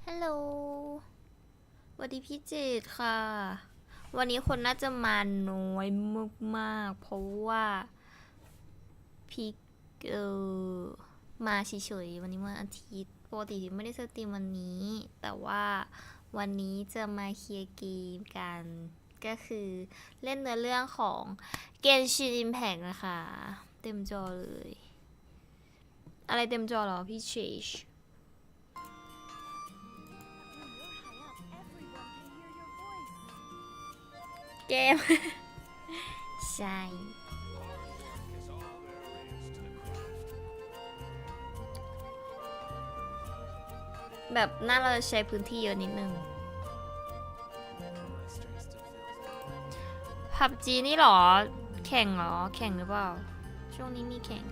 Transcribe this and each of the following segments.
ฮัลโหลสวัสดีพี่เจดค่ะ วันนี้คนน่าจะมาน้อยมากๆเพราะว่าพี่มาเฉยๆวันนี้วันอาทิตย์ปกติไม่ได้สตรีมวันนี้ แต่ว่าวันนี้จะมาเคลียร์เกมกัน ก็คือเล่นเนื้อเรื่องของ Genshin Impact นะคะ เต็มจอเลย อะไรเต็มจอเหรอพี่เชชเกม ใช่ แบบน่าเราใช้พื้นที่เยอะนิดนึงผับจีนี่หรอ แข่งหรอ แข่งหรือเปล่า ช่วงนี้มีแข่ง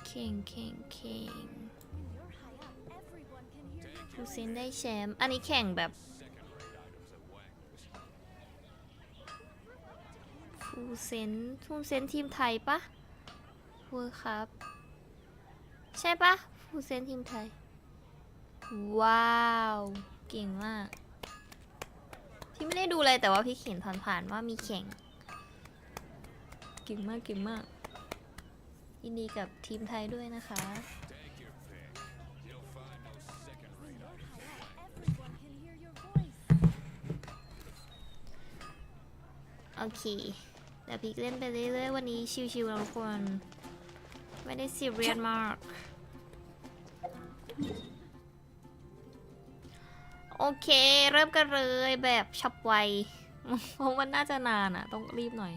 แข่งฟูเซนได้แชมป์ อันนี้แข่งแบบฟูเซนทีมไทยปะเวิร์คคัพใช่ปะฟูเซนทีมไทย ว้าว เก่งมาก พี่ไม่ได้ดูเลยแต่ว่าพี่เขียนผ่านๆว่ามีแข่ง เก่งมากยินดีกับทีมไทยด้วยนะคะ โอเคเดี๋ยวพี่เล่นไปเรื่อยๆวันนี้ชิวๆนะทุกคนไม่ได้ซีเรียสมากโอเคเริ่มกันเลยแบบฉับไวเพราะมันน่าจะนานอ่ะต้องรีบหน่อย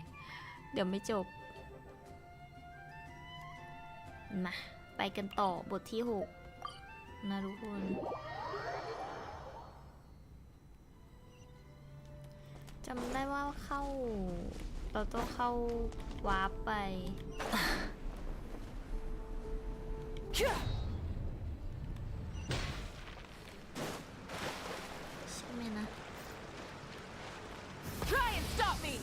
เดี๋ยวไม่จบมาไปกันต่อบทที่6นะทุกคนจำได้ว่าเราต้องเข้าวาร์ปไปใช่ไหมนะ Try and stop me.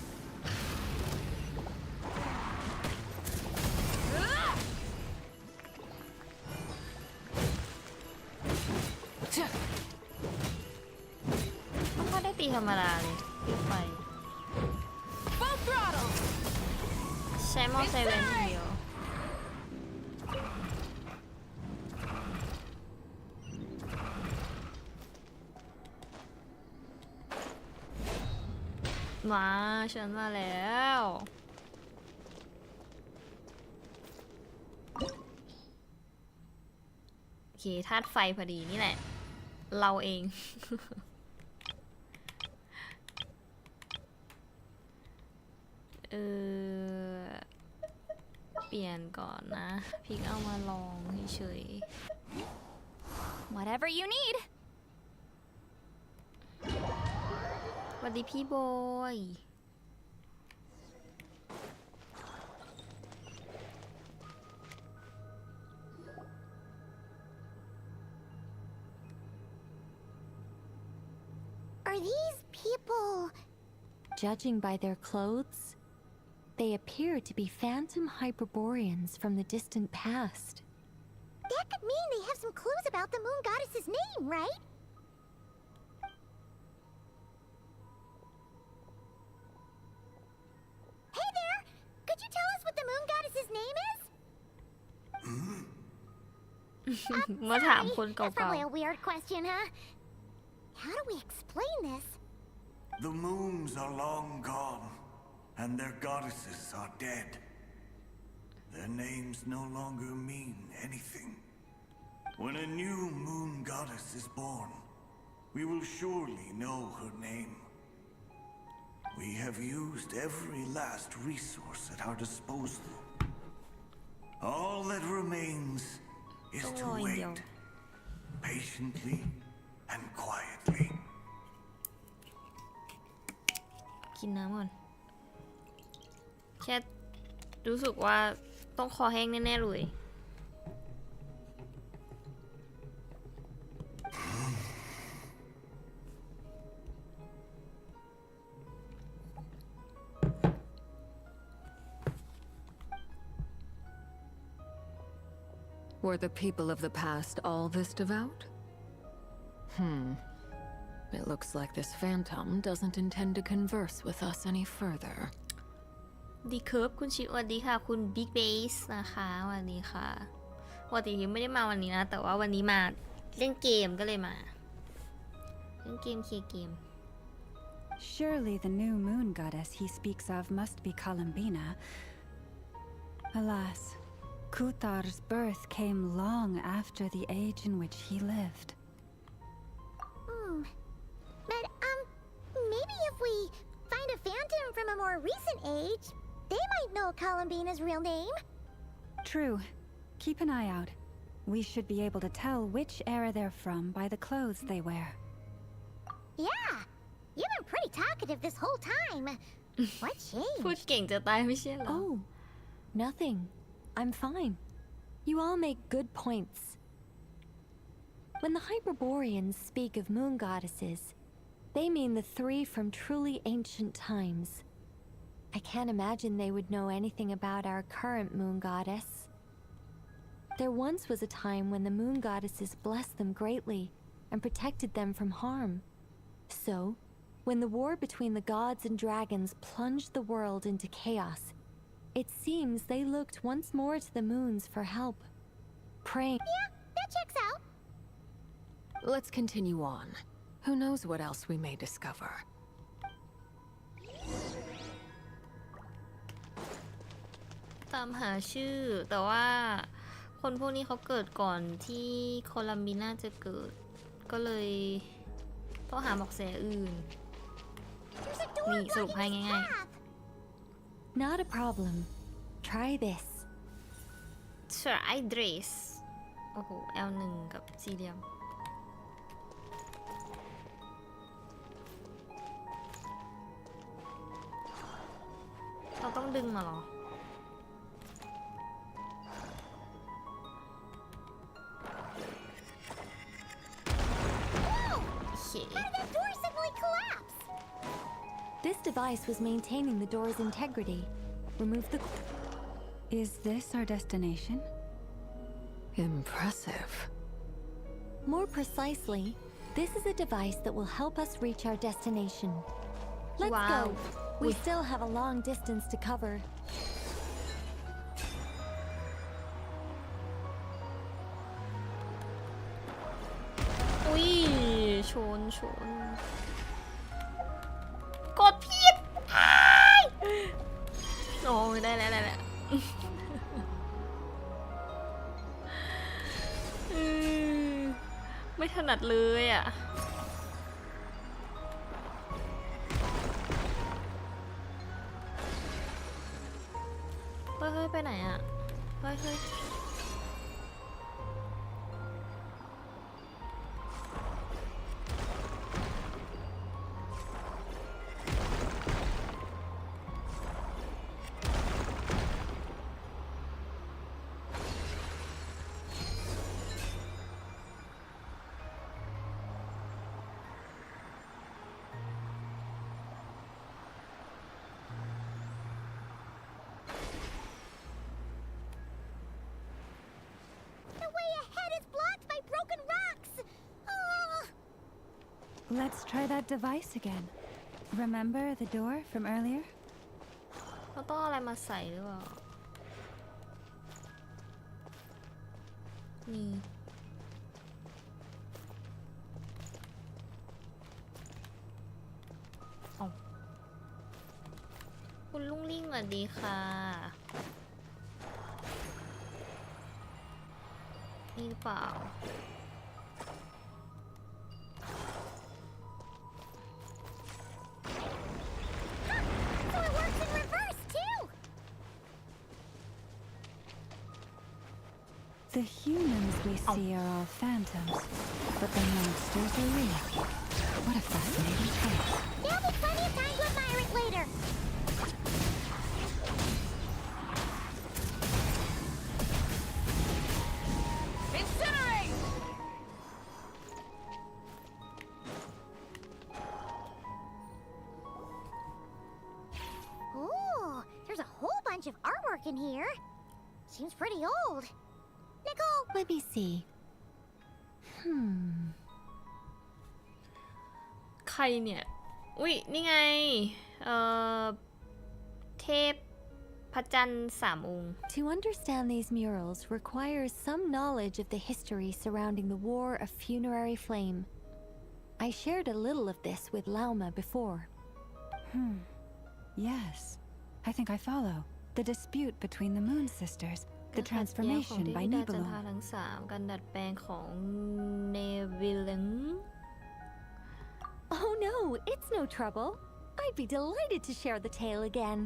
ไม่ค่อยได้ตีธรรมดาเลยตีไฟ Full throttle. ใช้มอไซค์เวนอย่างเดียวมาฉันมาแล้วโอเคธาตุไฟพอดีนี่แหละ เราเอง เปลี่ยนก่อนนะพิกเอามาลองเฉย Whatever you need. สวัสดีพี่โบย Are these people... Judging by their clothes, they appear to be phantom Hyperboreans from the distant past. That could mean they have some clues about the moon goddess's name, right? Hey there! Could you tell us what the moon goddess's name is? มาถามคน That's เก่า probably a weird question, huh? How do we explain this? The moons are long gone, and their goddesses are dead. Their names no longer mean anything. When a new moon goddess is born, we will surely know her name. We have used every last resource at our disposal. All that remains is to wait, patiently and quietly. กินน้ำก่อนแค่รู้สึกว่าต้องคอแห้งแน่ๆเลย Were the people of the past all this devout? It looks like this phantom doesn't intend to converse with us any further. ดีเคิร์ฟคุณชิสวัสดีค่ะคุณบิ๊กเบสนะคะสวัสดีค่ะปกติไม่ได้มาวันนี้นะแต่ว่าวันนี้มาเล่นเกมก็เลยมาเล่นเกมเคลียร์เกม Surely the new moon goddess he speaks of must be Columbina. Alas, Kuthar's birth came long after the age in which he lived. But, maybe if we find a phantom from a more recent age, they might know Columbina's real name. True. Keep an eye out. We should be able to tell which era they're from by the clothes they wear. Yeah, you've been pretty talkative this whole time. What พูด changed? เก่งจะตายไม่ใช่เหรอ Oh, nothing. I'm fine. You all make good points. When the Hyperboreans speak of moon goddesses, they mean the three from truly ancient times. I can't imagine they would know anything about our current moon goddess. There once was a time when the moon goddesses blessed them greatly and protected them from harm. So, when the war between the gods and dragons plunged the world into chaos, it seems they looked once more to the moons for help, praying. Yeah, that checks out. Let's continue on. Who knows what else we may discover? ตามหาชื่อแต่ว่าคนพวกนี้เขาเกิดก่อนที่โคลัมบีน่าจะเกิดก็เลยต้องหาเบอกแสอื่น There's a door นี่สรุปให้ blocking ง่าย his path. Not a problem. Try this. ๆ try dress โอ้โห L1 กับสี่เหลี่ยมเราต้องดึงมาเหรอ โอเค How did that door suddenly collapse? This device was maintaining the door's integrity. Remove the. Is this our destination? Impressive. More precisely, this is a device that will help us reach our destination. Let's Wow. go. We Ui. still have a long distance to cover. อุ้ยชนกดผิดอ้ายโอ้ยได้แล้วไม่ถนัดเลยอ่ะเฮ้ยไปไหนอ่ะเฮ้ยThe way ahead is blocked by broken rocks. Oh. Let's try that device again. Remember the door from earlier? เราต้องเอาอะไรมาใส่หรือเปล่านี่เอาคุณลุงลิงสวัสดีค่ะ นี่หรือเปล่า So it works in reverse, too. The humans we see are all phantoms, but the monsters are real. What a fascinating case. There'll be plenty of time to admire it later. Incinerate! Ooh, there's a whole bunch of artwork in here. Seems pretty old. Nicole, Let me see. ใครเนี่ย อุ๊ย นี่ไง เทพพระจันทร์3 องค์ To understand these murals requires some knowledge of the history surrounding the War of Funerary Flame. I shared a little of this with Lauma before. Yes, I think I follow. The dispute between the Moon Sisters, the transformation by การขัดแย้งของเทพธิดาจันทรา Nibelung. ทั้ง 3 การดัดแปลงของเนวิลง Oh no, it's no trouble. I'd be delighted to share the tale again.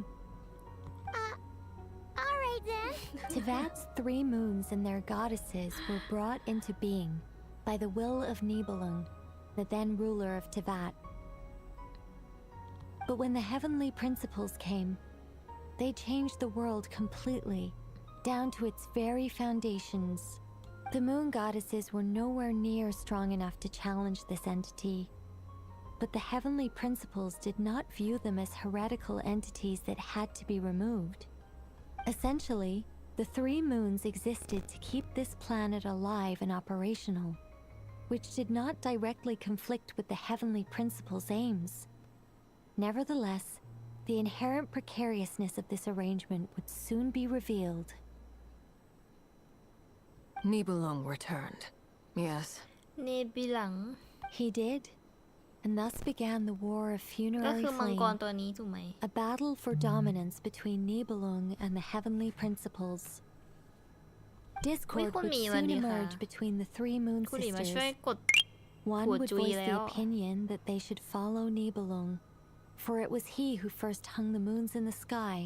Alright then. Tevat's 3 moons and their goddesses were brought into being by the will of Nibelung, the then ruler of Tevat. But when the heavenly principles came, they changed the world completely, down to its very foundations. The moon goddesses were nowhere near strong enough to challenge this entity. But the heavenly principles did not view them as heretical entities that had to be removed. Essentially, the 3 moons existed to keep this planet alive and operational, which did not directly conflict with the heavenly principles' aims. Nevertheless, the inherent precariousness of this arrangement would soon be revealed. Nibelung returned. Yes. เนบิลัง He did, and thus began the War of ก็ Funerary คือมังกร Flame, ตัวนี้ถูกไหม a battle for dominance between Nibelung and the heavenly principles. Discord would Kuni soon Wandi emerge ka. between the 3 moon คุณหลีมา sisters. ช่วยกด One Would would you voice the Leo? opinion that they should follow Nibelung, for it was he who first hung the moons in the sky.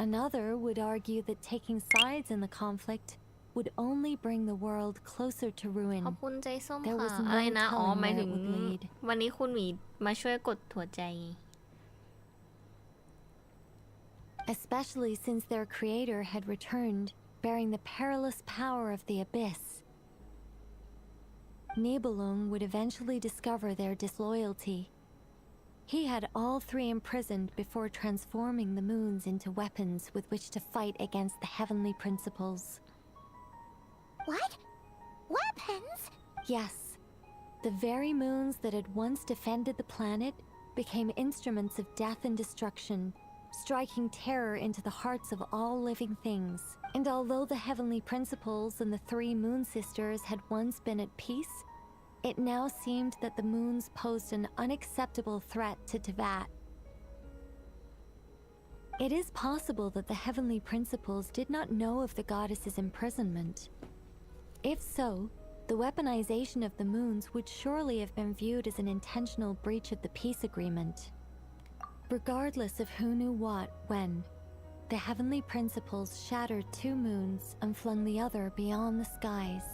Another would argue that taking sides in the conflict would only bring the world closer to ขอบ ruin. คุณใจส้ม There ค่ะ was no อะไรนะ อ๋อ telling หมาย where ถึ it ง would lead. วันนี้คุณหมีมาช่วยกดหัวใจ Especially since their creator had returned, bearing the perilous power of the abyss. Nibelung would eventually discover their disloyalty. He had all 3 imprisoned before transforming the moons into weapons with which to fight against the heavenly principles. What? Weapons? Yes, the very moons that had once defended the planet became instruments of death and destruction, striking terror into the hearts of all living things. And although the heavenly principles and the 3 moon sisters had once been at peace, it now seemed that the moons posed an unacceptable threat to Tevat. It is possible that the heavenly principles did not know of the goddess's imprisonment. If so, the weaponization of the moons would surely have been viewed as an intentional breach of the peace agreement. Regardless of who knew what, when, the heavenly principles shattered 2 moons and flung the other beyond the skies.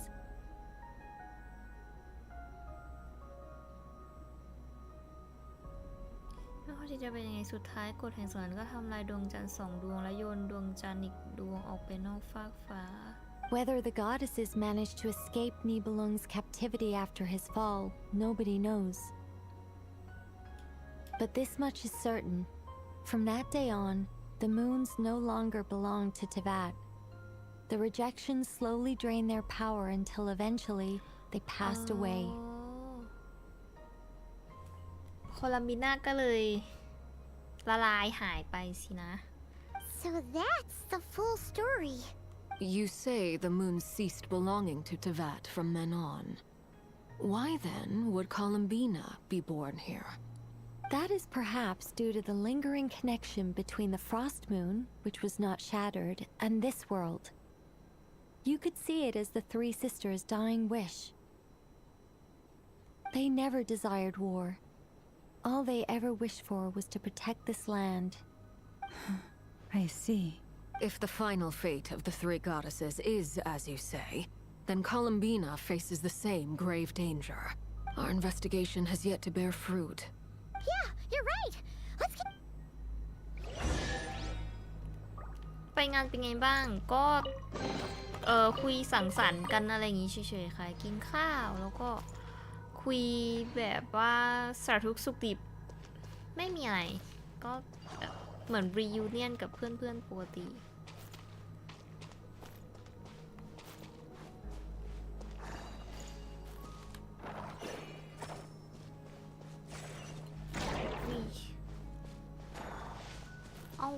ไม่ว่าที่จะเป็นยังไงสุดท้ายกฎแห่งสวรรค์ก็ทำลายดวงจันทร์2 ดวงและโยนดวงจันทร์อีกดวงออกไปนอกฟากฟ้า Whether the goddesses managed to escape Nibelung's captivity after his fall, nobody knows. But this much is certain. From that day on, the moons no longer belonged to Tevat. The rejections slowly drained their power until eventually they passed away. โคลัมบิน่าก็เลยละลายหายไปสินะ So that's the full story. You say the moon ceased belonging to Tevat from then on. Why then would Columbina be born here? That is perhaps due to the lingering connection between the frost moon, which was not shattered, and this world. You could see it as the 3 sisters' dying wish. They never desired war. All they ever wished for was to protect this land. I see. If the final fate of the 3 goddesses is as you say, then Columbina faces the same grave danger. Our investigation has yet to bear fruit. Yeah, you're right. Let's get ไปงานเป็นไงบ้าง ก็ คุยสังสรรค์กันอะไรอย่างงี้เฉยๆค่ะ กินข้าวแล้วก็คุยแบบว่าสารทุกข์สุขดิบ ไม่มีอะไร ก็แบบเหมือนรียูเนียนกับเพื่อนๆปกติ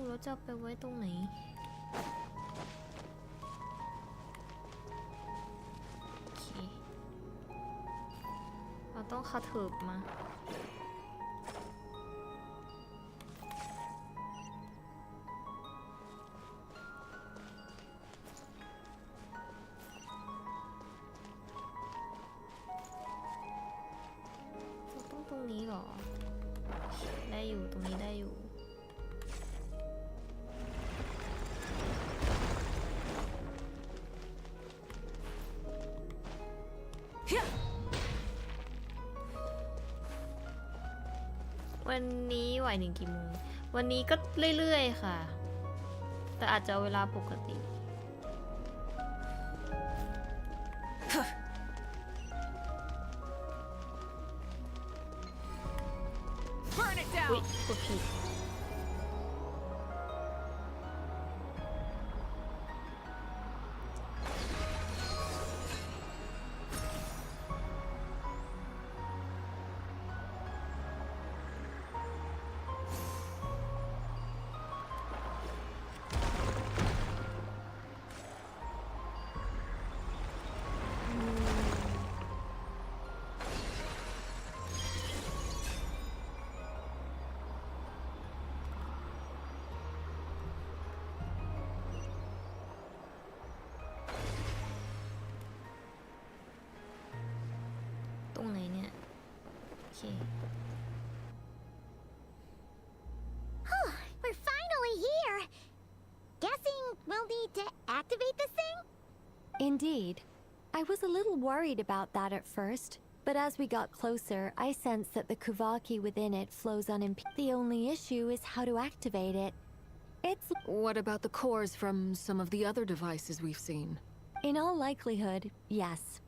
แล้วจะไปไว้ตรงไหนโอเคเราต้องคาเถิบมาตรงนี้เหรอได้อยู่ตรงนี้ได้อยู่วันนี้ไหวถึงกี่โมงวันนี้ก็เรื่อยๆค่ะแต่อาจจะเวลาปกติอุ๊ยกดผิดตรงไหนเนี่ยโอเค We're finally here. Guessing we'll need to activate this thing? Indeed. I was a little worried about that at first, but as we got closer, I sensed that the Kuvaki within it flows unimpeded. The only issue is how to activate it. It's... What about the cores from some of the other devices we've seen? In all likelihood, yes.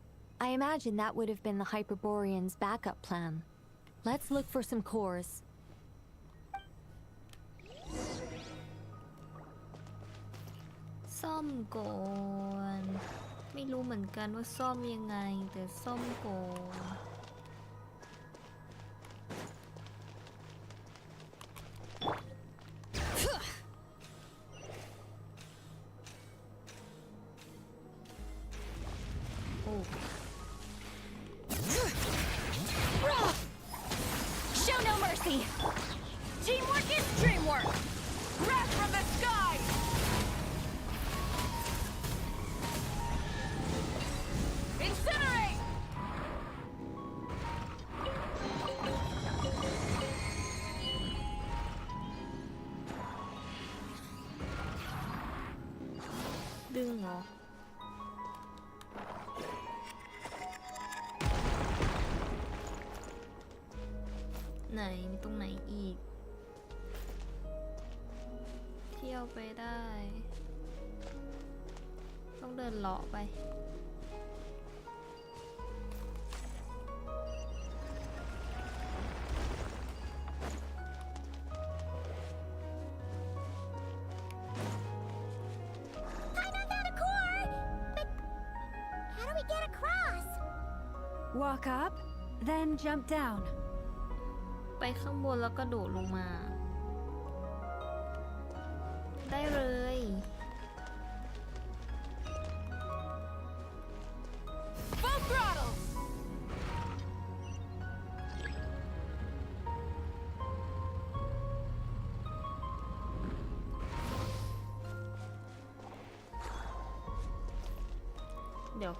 I imagine that would have been the Hyperborean's backup plan. Let's look for some cores. ซ่อมก่อนไม่รู้เหมือนกันว่าซ่อมยังไงแต่ซ่อมก่อนโอ้ Show no mercy! Teamwork is dreamwork! Wrath from the sky! Incinerate! ดึงเหรอไหนมีตรงไหนอีกเที่ยวไปได้ต้องเดินเลาะไปWalk up, then jump down. ไปข้างบนแล้วก็โดดลงมาได้เลย Full throttle! เดี๋ยว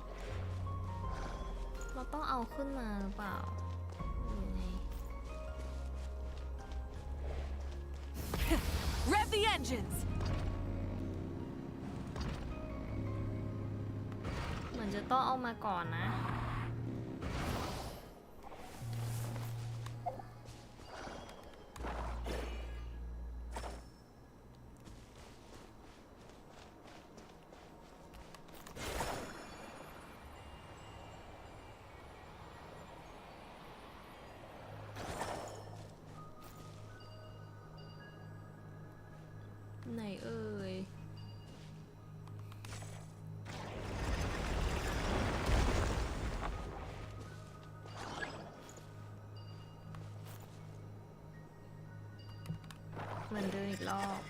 เราต้องเอาขึ้นมาหรือเปล่ายังไง Rev the engines! เหมือนจะต้องเอามาก่อนนะ ไหนเอ่ยเหมือนเดินอีกรอบ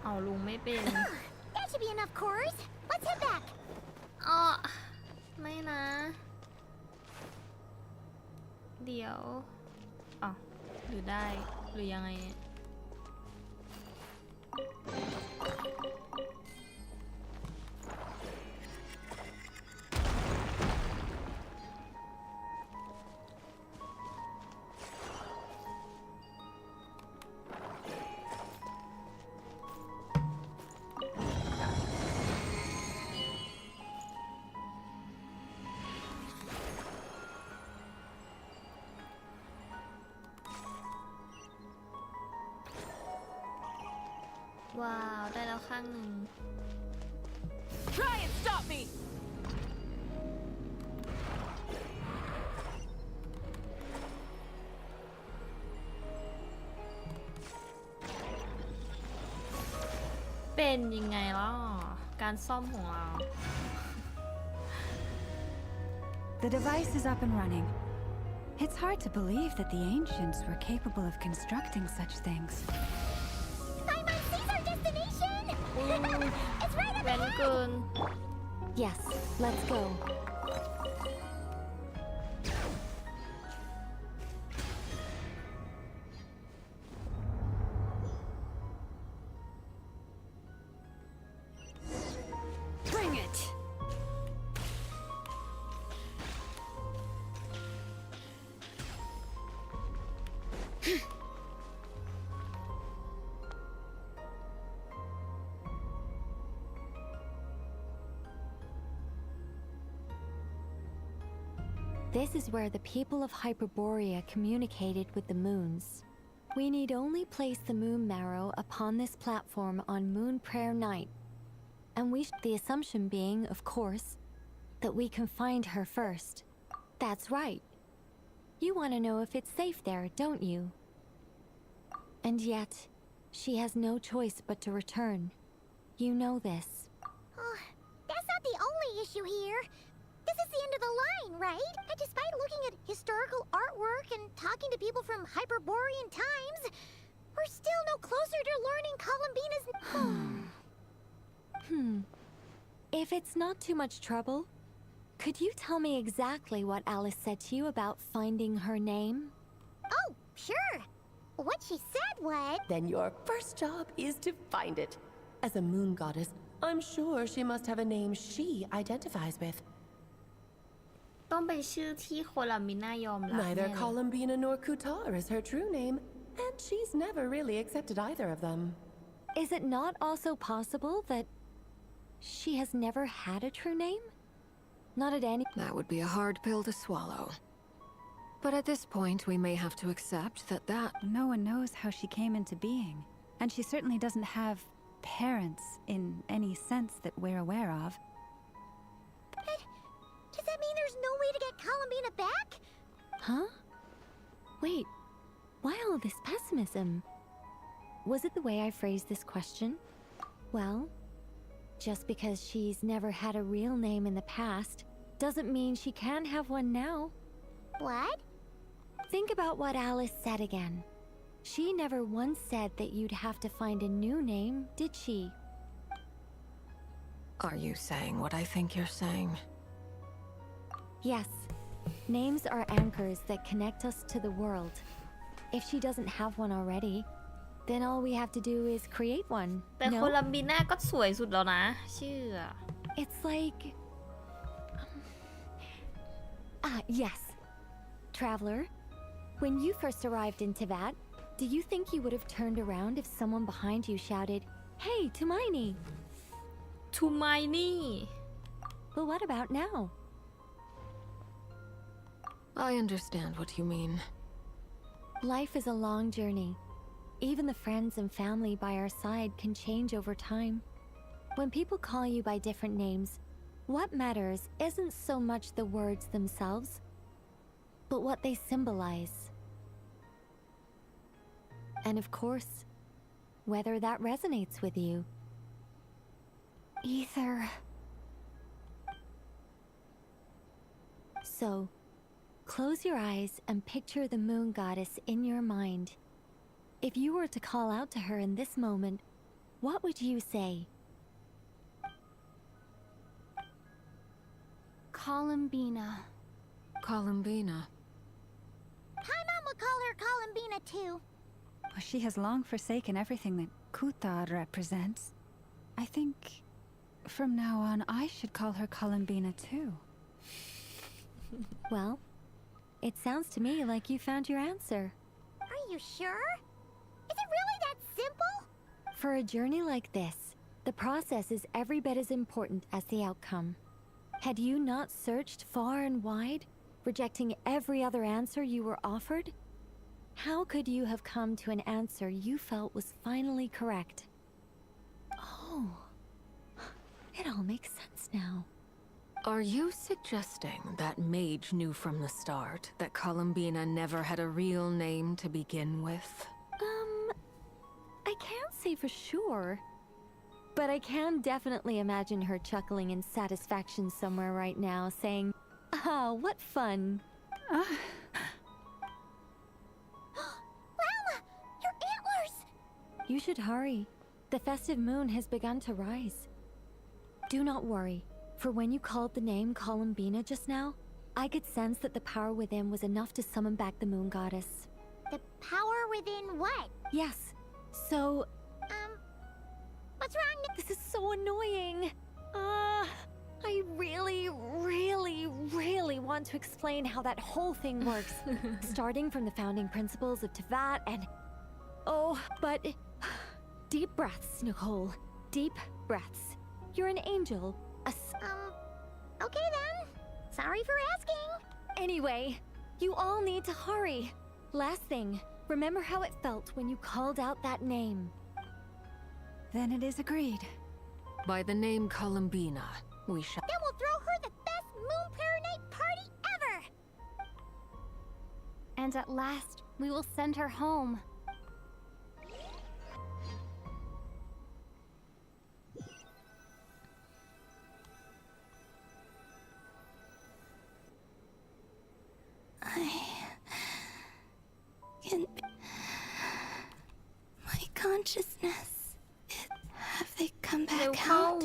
เอาลุงไม่เป็น That should be enough cores. Let's head back. อ้อไม่นะ เดี๋ยวอ๋อหรือได้หรือยังไงเนี่ยว้าว ได้แล้วข้างหนึ่ง Try and stop me! เป็นยังไงล่ะ การซ่อมของเรา The device is up and running. It's hard to believe that the ancients were capable of constructing such things. Sei's our destination. It's right up แว้น ahead. เกิน Yes, let's go. Bring it! This is where the people of Hyperborea communicated with the moons. We need only place the moon marrow upon this platform on Moon Prayer Night. And the assumption being, of course, that we can find her first. That's right. You want to know if it's safe there, don't you? And yet, she has no choice but to return. You know this. Oh, that's not the only issue here. This is the end of the line, right? And despite looking at historical artwork and talking to people from Hyperborean times, we're still no closer to learning Columbina's... If it's not too much trouble, could you tell me exactly what Alice said to you about finding her name? Oh, sure. What she said was... Then your first job is to find it. As a moon goddess, I'm sure she must have a name she identifies with. ต้องเป็นชื่อที่โคลัมบิน่ายอมรับ Neither แน่เลย Columbina nor Kutar is her true name, and she's never really accepted either of them. Is it not also possible that she has never had a true name? Not at any... That would be a hard pill to swallow. But at this point, we may have to accept that No one knows how she came into being, and she certainly doesn't have parents in any sense that we're aware of. Does that mean there's no way to get Columbina back? Huh? Wait, why all this pessimism? Was it the way I phrased this question? Well, just because she's never had a real name in the past doesn't mean she can't have one now. What? Think about what Alice said again. She never once said that you'd have to find a new name, did she? Are you saying what I think you're saying? Yes. Names are anchors that connect us to the world. If she doesn't have one already, then all we have to do is create one. แต่โค No? ลัมบิน่าก็สวยสุดแล้วนะ ชื่ออะ It's like... yes. Traveler, when you first arrived in Tibet, do you think you would have turned around if someone behind you shouted, "Hey, Tumaini"? ทูไมนี่ But what about now? I understand what you mean. Life is a long journey. Even the friends and family by our side can change over time. When people call you by different names, what matters isn't so much the words themselves, but what they symbolize. And of course, whether that resonates with you. Ether. So, close your eyes and picture the moon goddess in your mind. If you were to call out to her in this moment, what would you say? Columbina. Columbina. My mom would call her Columbina too. Well, she has long forsaken everything that Kuthar represents. I think from now on I should call her Columbina too. Well, it sounds to me like you found your answer. Are you sure? Is it really that simple? For a journey like this, the process is every bit as important as the outcome. Had you not searched far and wide, rejecting every other answer you were offered, how could you have come to an answer you felt was finally correct? Oh, it all makes sense now. Are you suggesting that Mage knew from the start that Columbina never had a real name to begin with? I can't say for sure, but I can definitely imagine her chuckling in satisfaction somewhere right now, saying, "Ah, what fun." Llama! Your antlers! You should hurry. The festive moon has begun to rise. Do not worry, for when you called the name Columbina just now, I could sense that the power within was enough to summon back the moon goddess. The power within what? Yes, so What's wrong? this is so annoying. I really want to explain how that whole thing works. Starting from the founding principles of Tevat and... Oh, but... Deep breaths, Nicole. Deep breaths. You're an angel. Okay then. Sorry for asking. Anyway, you all need to hurry. Last thing, remember how it felt when you called out that name. Then it is agreed. By the name Columbina, we shall... Then we'll throw her the best Moon Prayer Night party ever! And at last, we will send her home. My consciousness. Have they come เร็ว back เข้า out?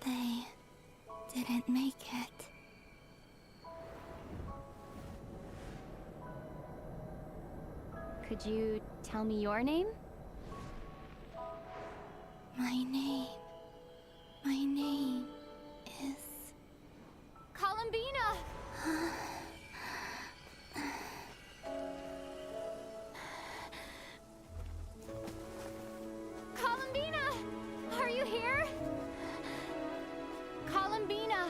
They didn't make it. Could you tell me your name? My name is... Columbina! Columbina! Are you here? Columbina!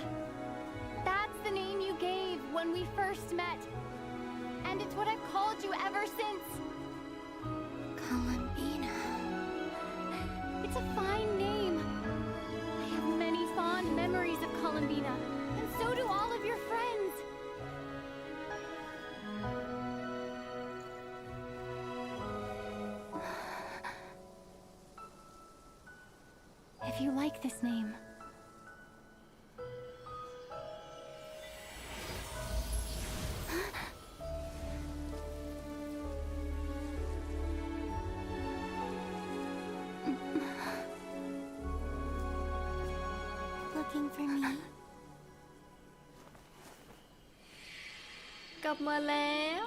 That's the name you gave when we first met. And it's what I've called you ever since. Columbina. It's a fine name. I have many fond memories of Columbina, and so do all of your friends. If you like this name... Looking for me? กลับมาแล้ว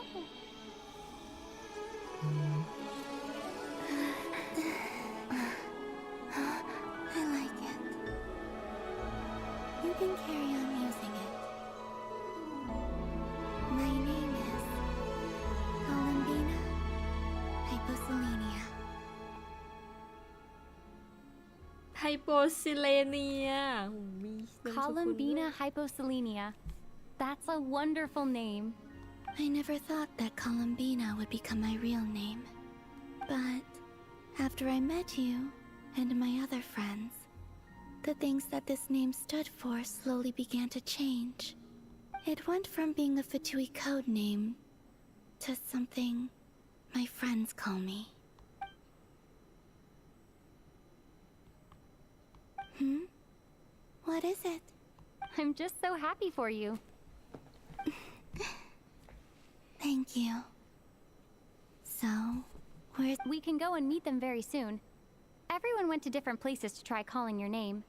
I like it. You can carry on using it. My name is Columbina Hyposelenia. ไฮโปซิเลเนียโอ้มีนามสกุลด้วย Columbina Hyposelenia. That's a wonderful name. I never thought that Columbina would become my real name. But after I met you and my other friends, the things that this name stood for slowly began to change. It went from being a Fatui code name to something my friends call me. What is it? I'm just so happy for you. Thank you. So, where's... We can go and meet them very soon. Everyone went to different places to try calling your name.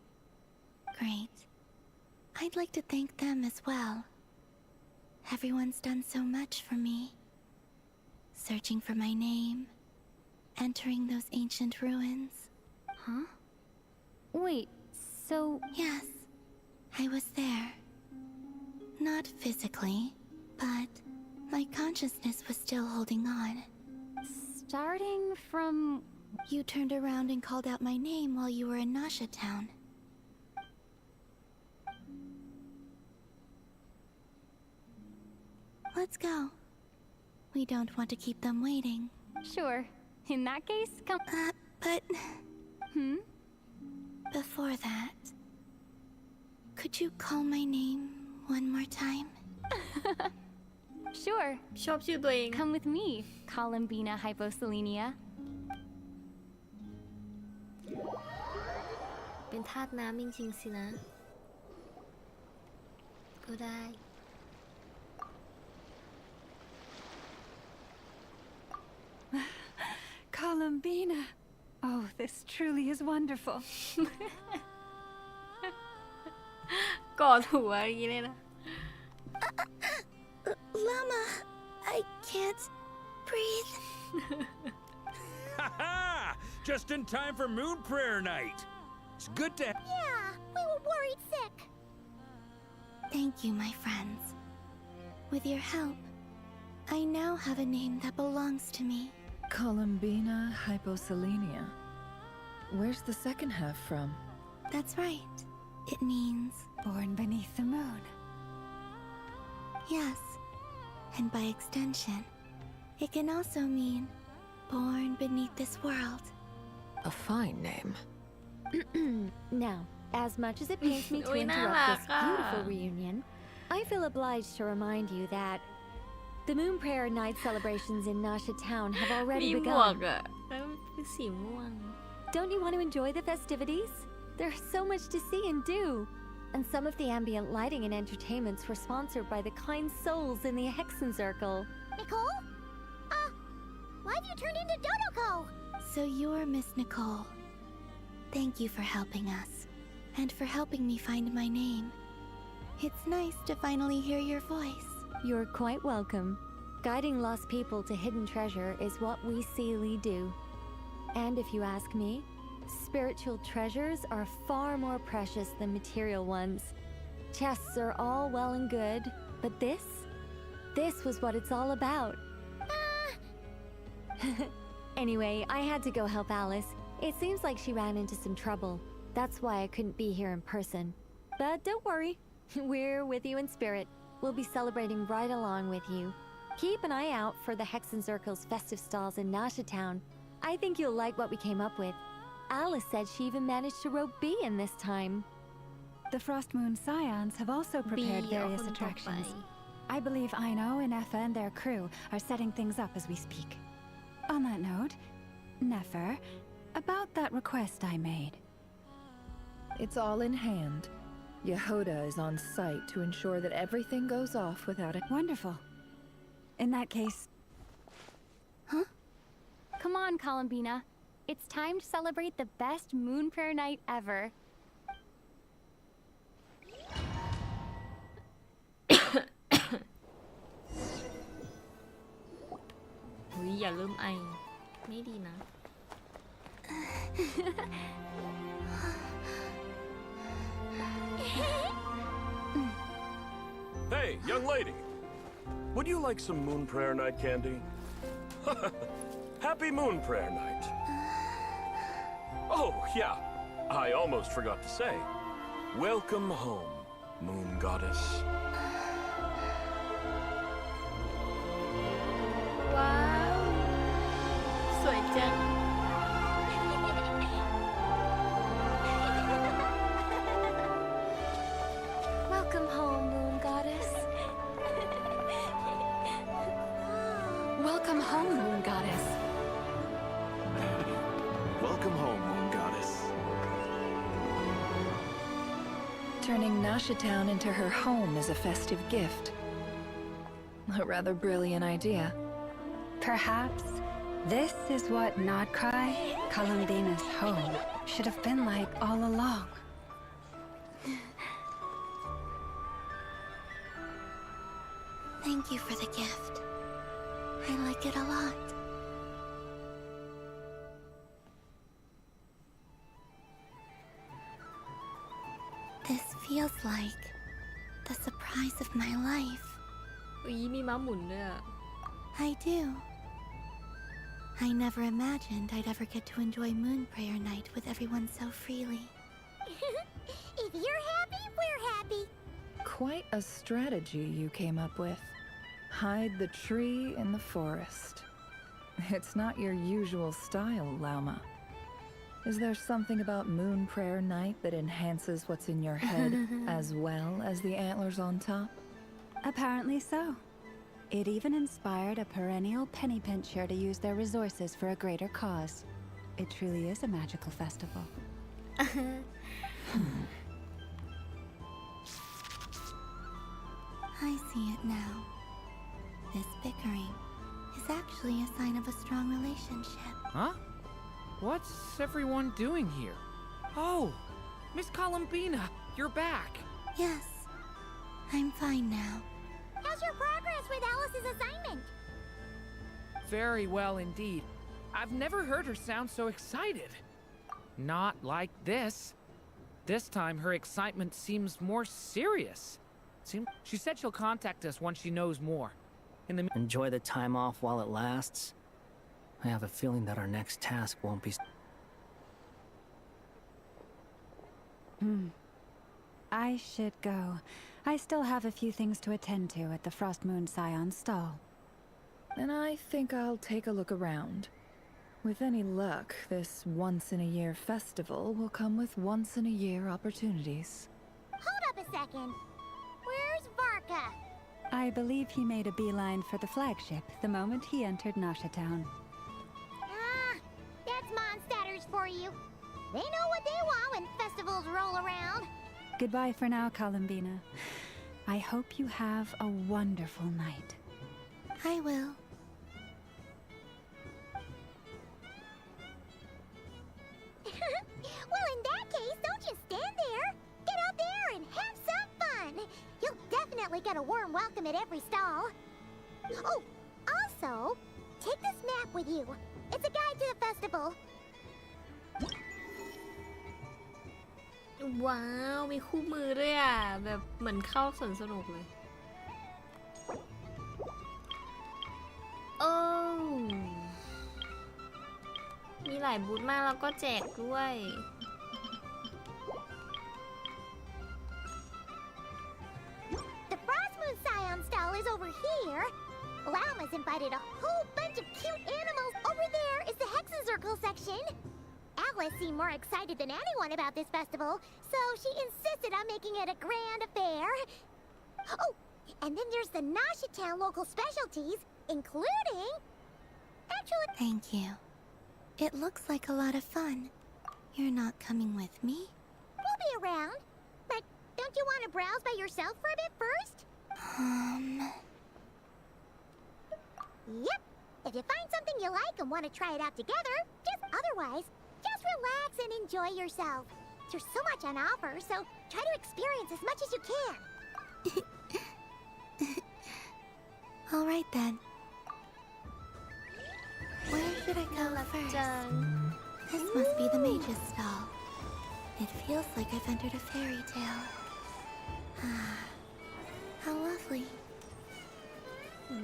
Great. I'd like to thank them as well. Everyone's done so much for me. Searching for my name, entering those ancient ruins. Huh? Wait, so... Yes, I was there. Not physically, but my consciousness was still holding on. Starting from... You turned around and called out my name while you were in Nasha Town. Let's go. We don't want to keep them waiting. Sure. In that case, come... But... Hmm? Before that... Could you call my name one more time? Sure. ชอบชื่อตัวเอง Come with me, Columbina Hyposelenia. เป็นธาตุน้ำจริงๆสินะ ก็ได้ Columbina. Oh, this truly is wonderful. กอดหัวอย่างนี้เลยนะ Llama, I can't breathe. Ha! Just in time for Moon Prayer Night. It's good to... Yeah, we were worried sick. Thank you, my friends. With your help, I now have a name that belongs to me. Columbina Hyposelenia. Where's the second half from? That's right. It means... Born beneath the moon. Yes. And by extension, it can also mean born beneath this world. A fine name. Now, as much as it pains me to อุ๊ยน่า interrupt รัก this อ่ะ beautiful reunion, I feel obliged to remind you that the Moon Prayer Night celebrations in Nasha Town have มี already หมวก begun. อะแล้วเป็นสีม่วง Don't you want to enjoy the festivities? There's so much to see and do. And some of the ambient lighting and entertainments were sponsored by the kind souls in the Hexen Circle. Nicole? Why have you turned into Dodoko? So you're Miss Nicole. Thank you for helping us, and for helping me find my name. It's nice to finally hear your voice. You're quite welcome. Guiding lost people to hidden treasure is what we Seelie do. And if you ask me, spiritual treasures are far more precious than material ones. Chests are all well and good, but this was what it's all about. Anyway, I had to go help Alice. It seems like she ran into some trouble. That's why I couldn't be here in person. But don't worry, we're with you in spirit. We'll be celebrating right along with you. Keep an eye out for the Hexen Circle's festive stalls in Nasha Town. I think you'll like what we came up with. Alice said she even managed to rope B in this time. The Frost Moon Scions have also prepared บีเอา various คนต่อไป attractions. I believe Aino and Effa and their crew are setting things up as we speak. On that note, Nefer, about that request I made. It's all in hand. Yehoda is on site to ensure that everything goes off without a... Wonderful. In that case... Come on, Columbina. It's time to celebrate the best Moon Prayer Night ever. อุ๊ยอย่าลืมไอ ไม่ดีนะ Hey, young lady. Would you like some Moon Prayer Night candy? Happy Moon Prayer Night. Oh, yeah. I almost forgot to say. Welcome home, Moon Goddess. ว้าว สวยจัง Welcome home, Moon Goddess. Welcome home, Moon Goddess. Welcome home, Moon Goddess. Turning Nasha Town into her home is a festive gift. A rather brilliant idea. Perhaps this is what Nodcry, Columbina's home, should have been like all along. Thank you for the gift. I like it a lot. This feels like the surprise of my life. อุ๊ยมีม้าหมุนด้วยอะ I do. I never imagined I'd ever get to enjoy Moon Prayer Night with everyone so freely. If you're happy, we're happy. Quite a strategy you came up with. Hide the tree in the forest. It's not your usual style, Lauma. Is there something about Moon Prayer Night that enhances what's in your head as well as the antlers on top? Apparently so. It even inspired a perennial penny pincher to use their resources for a greater cause. It truly is a magical festival. I see it now. This bickering is actually a sign of a strong relationship. Huh? What's everyone doing here? Oh, Miss Columbina, you're back. Yes, I'm fine now. How's your progress with Alice's assignment? Very well indeed. I've never heard her sound so excited. Not like this. This time her excitement seems more serious. She said she'll contact us once she knows more. Enjoy the time off while it lasts. I have a feeling that our next task won't be... I should go. I still have a few things to attend to at the Frost Moon Scion's stall. And I think I'll take a look around. With any luck, this once-in-a-year festival will come with once-in-a-year opportunities. Hold up a second. Where's Varka? I believe he made a beeline for the flagship the moment he entered Nasha Town. Ah, that's Mondstadters for you. They know what they want when festivals roll around. Goodbye for now, Columbina. I hope you have a wonderful night. I will. Well, in that case, don't just stand there. Get out there and have some fun. You'll definitely get a warm welcome at every stall. Oh, also, take this map with you. It's a guide to the festival. ว้าว มีคู่มือด้วยอ่ะ แบบเหมือนเข้าสวนสนุกเลย โอ้มีหลายบูธมากแล้วก็แจกด้วย The Frost Moon Scion stall is over here. Lauma's invited a whole bunch of cute animals. Over there is the Hexen Circle section. Alice seemed more excited than anyone about this festival, so she insisted on making it a grand affair. Oh, and then there's the Nasha Town local specialties, including... Actually... Thank you. It looks like a lot of fun. You're not coming with me? We'll be around. But don't you want to browse by yourself for a bit first? Yep. If you find something you like and want to try it out together, otherwise, just relax and enjoy yourself. There's so much on offer, so try to experience as much as you can. All right then. Where should I go first? This must be the mage's stall. It feels like I've entered a fairy tale. How lovely.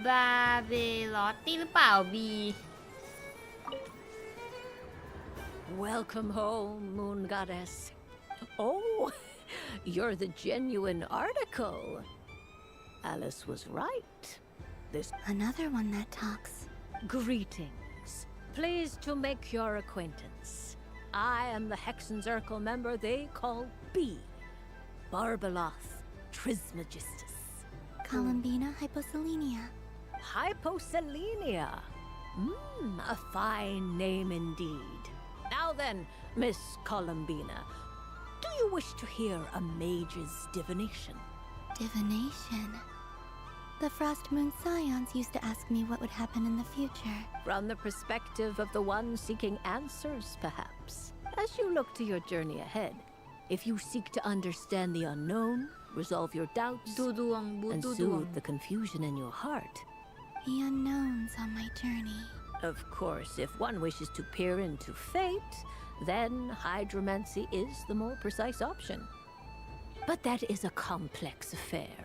บาเบลอตตี้หรือเปล่าบี Welcome home, Moon Goddess. Oh, you're the genuine article. Alice was right. This... Another one that talks. Greetings. Pleased to make your acquaintance. I am the Hexen Circle member they call B. Barbeloth Trismegistus. Columbina Hyposelenia. Hyposelenia. A fine name indeed. Now then, Miss Columbina, do you wish to hear a mage's divination? Divination? The Frost Moon Scions used to ask me what would happen in the future. From the perspective of the one seeking answers, perhaps. As you look to your journey ahead, if you seek to understand the unknown, resolve your doubts, ดูดวงบู and ดูดวง soothe the confusion in your heart. The unknowns on my journey. Of course, if one wishes to peer into fate, then hydromancy is the more precise option. But that is a complex affair,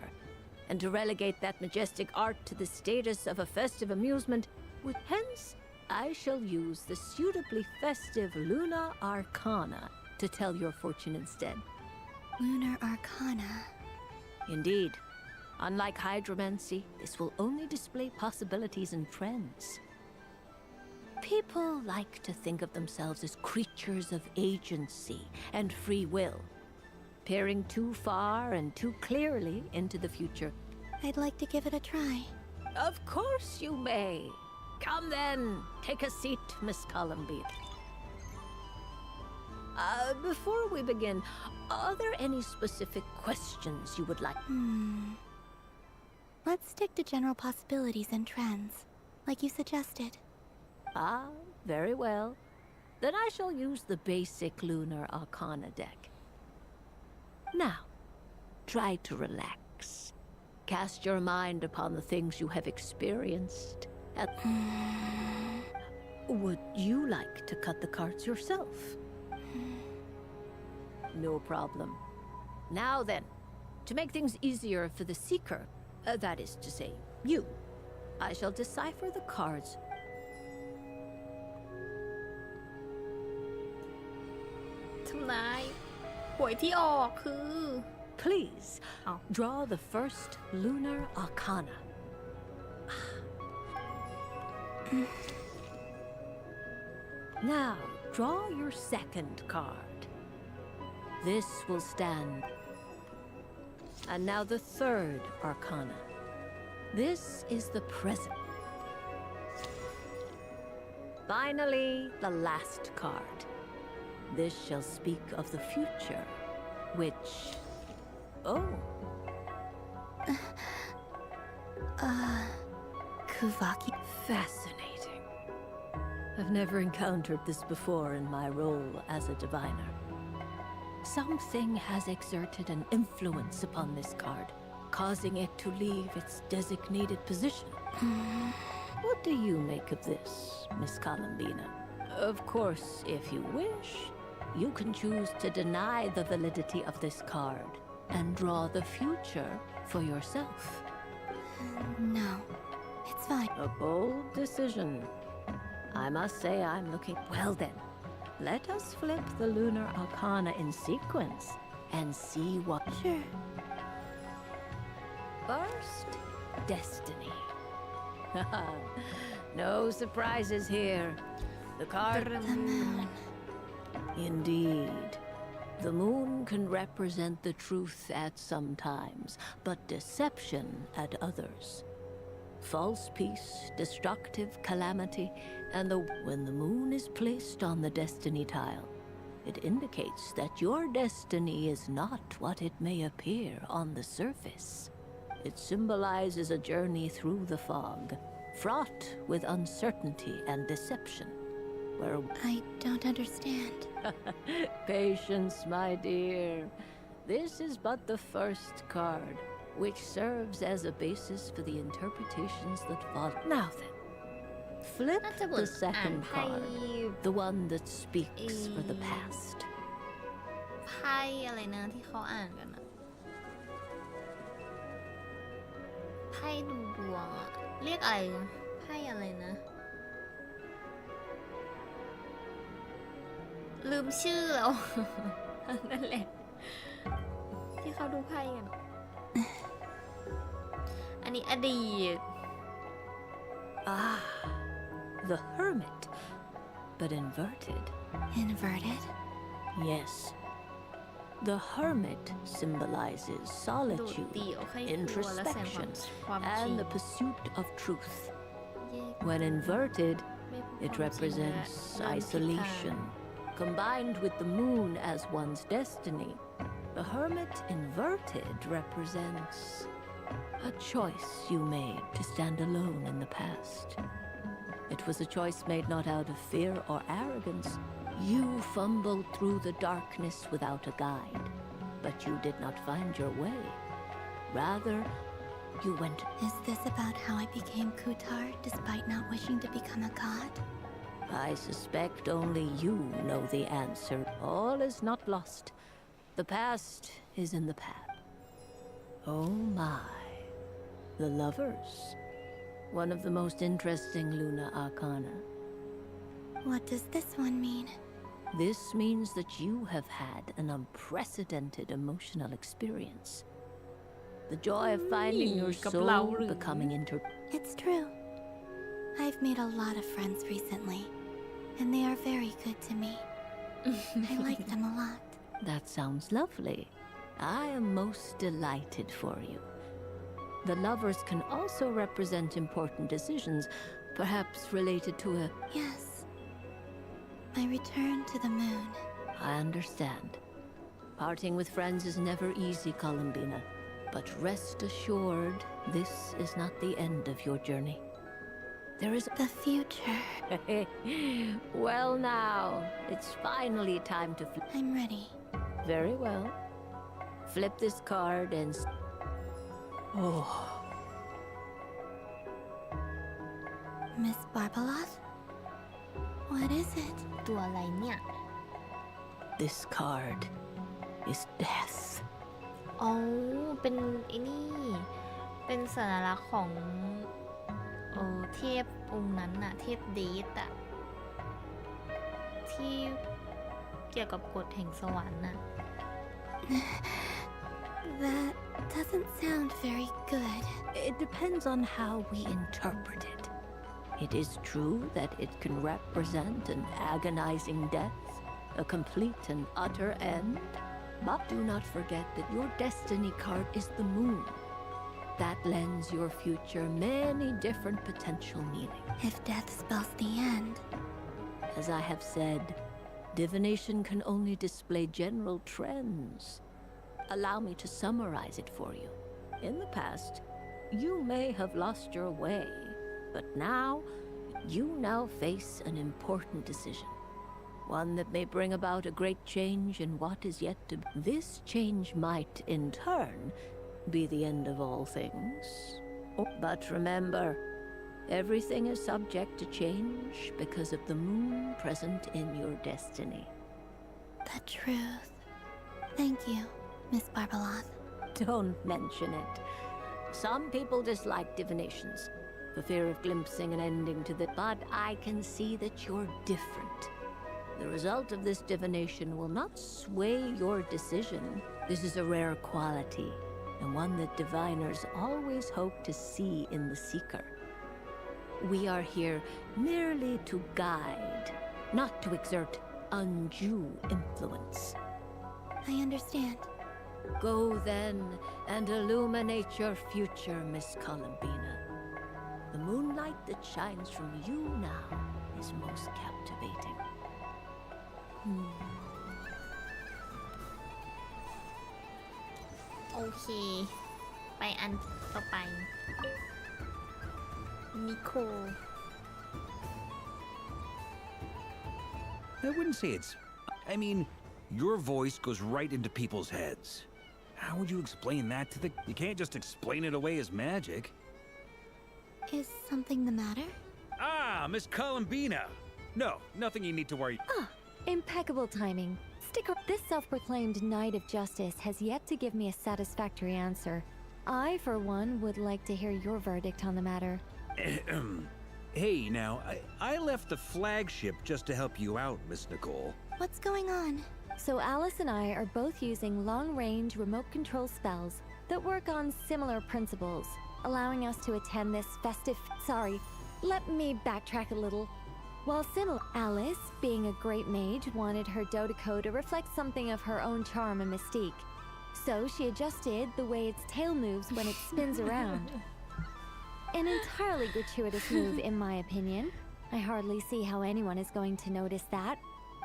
and to relegate that majestic art to the status of a festive amusement would hence I shall use the suitably festive Luna Arcana to tell your fortune instead. Lunar Arcana. Indeed. Unlike hydromancy, this will only display possibilities and trends. People like to think of themselves as creatures of agency and free will. Peering too far and too clearly into the future. I'd like to give it a try. Of course you may. Come then, take a seat, Miss Columbine. Before we begin, are there any specific questions you would like? Let's stick to general possibilities and trends, like you suggested. Ah, very well. Then I shall use the basic Lunar Arcana deck. Now, try to relax. Cast your mind upon the things you have experienced. Would you like to cut the cards yourself? No problem. Now then, to make things easier for the seeker, that is to say, you, I shall decipher the cards. ทำนายหวยที่ออกคือ Please, draw the first Lunar Arcana. Now, draw your second card. This will stand. And now the third Arcana. This is the present. Finally, the last card. This shall speak of the future, which... Oh. Kuvaki. Fascinating. I've never encountered this before in my role as a diviner. Something has exerted an influence upon this card, causing it to leave its designated position. What do you make of this, Miss Columbina? Of course, if you wish, you can choose to deny the validity of this card and draw the future for yourself. No, it's fine. A bold decision. I must say I'm looking... Well then, let us flip the Lunar Arcana in sequence and see what... Sure. First, Destiny. No surprises here. The card... The moon. Indeed. The moon can represent the truth at some times, but deception at others. False peace, destructive calamity, and when the moon is placed on the destiny tile, it indicates that your destiny is not what it may appear on the surface. It symbolizes a journey through the fog, fraught with uncertainty and deception, where... I don't understand. Patience, my dear. This is but the first card, which serves as a basis for the interpretations that follow. Now then, flip น่าจะบท the อ่าน second ไพ่ card, the one that speaks for the past. ไพ่อะไรนะที่เขาอ่านกันอะไพ่ดูดวงอะเรียกอะไรนะไพ่อะไรนะ ลืมชื่อแล้ว นั่นแหละ ที่เขาดูไพ่กัน อันนี้อดีต Ah, the Hermit, but inverted. Inverted? Yes. The Hermit symbolizes solitude, introspection, and the pursuit of truth. When inverted, it represents isolation. Combined with the moon as one's destiny, the Hermit inverted represents A choice you made to stand alone in the past. It was a choice made not out of fear or arrogance. You fumbled through the darkness without a guide, but you did not find your way. Rather, you went. Is this about how I became Kutar despite not wishing to become a god? I suspect only you know the answer. All is not lost. The past is in the past. Oh my. The lovers. One of the most interesting Luna Arcana. What does this one mean? This means that you have had an unprecedented emotional experience. The joy of finding your soul becoming It's true. I've made a lot of friends recently, and they are very good to me. I like them a lot. That sounds lovely. I am most delighted for you. The lovers can also represent important decisions, perhaps related to a... Yes. My return to the moon. I understand. Parting with friends is never easy, Columbina. But rest assured, this is not the end of your journey. There is the future. Well now, it's finally time to flip. I'm ready. Very well. Flip this card and... Oh. Miss Barbeloth? What is it? ตัวอะไรเนี่ย This card is death. อ๋อเป็นไอ้นี่ เป็นสัญลักษณ์ของเทพองค์นั้นน่ะ เทพเดทอะที่เกี่ยวกับกฎแห่งสวรรค์น่ะ That doesn't sound very good. It depends on how we interpret it. It is true that it can represent an agonizing death, a complete and utter end. But do not forget that your destiny card is the moon. That lends your future many different potential meanings. If death spells the end. As I have said, divination can only display general trends. Allow me to summarize it for you. In the past, you may have lost your way, but you now face an important decision. One that may bring about a great change in what is yet to be. This change might, in turn, be the end of all things. But remember, everything is subject to change because of the moon present in your destiny. The truth. Thank you, Miss Barbeloth. Don't mention it. Some people dislike divinations, for fear of glimpsing an ending to the... But I can see that you're different. The result of this divination will not sway your decision. This is a rare quality, and one that diviners always hope to see in the seeker. We are here merely to guide, not to exert undue influence. I understand. Go then and illuminate your future, Miss Columbina. The moonlight that shines from you now is most captivating. โอเค ไปอันต่อไป นิโค I wouldn't say it's... I mean, your voice goes right into people's heads. How would you explain that to the... You can't just explain it away as magic. Is something the matter? Ah, Miss Columbina! No, nothing you need to worry... Impeccable timing. This self-proclaimed Knight of Justice has yet to give me a satisfactory answer. I, for one, would like to hear your verdict on the matter. Hey, now, I left the flagship just to help you out, Miss Nicole. What's going on? So Alice and I are both using long-range remote control spells that work on similar principles, allowing us to attend this festive... Sorry, let me backtrack a little. While Alice, being a great mage, wanted her Dodeco to reflect something of her own charm and mystique. So she adjusted the way its tail moves when it spins around. An entirely gratuitous move, in my opinion. I hardly see how anyone is going to notice that.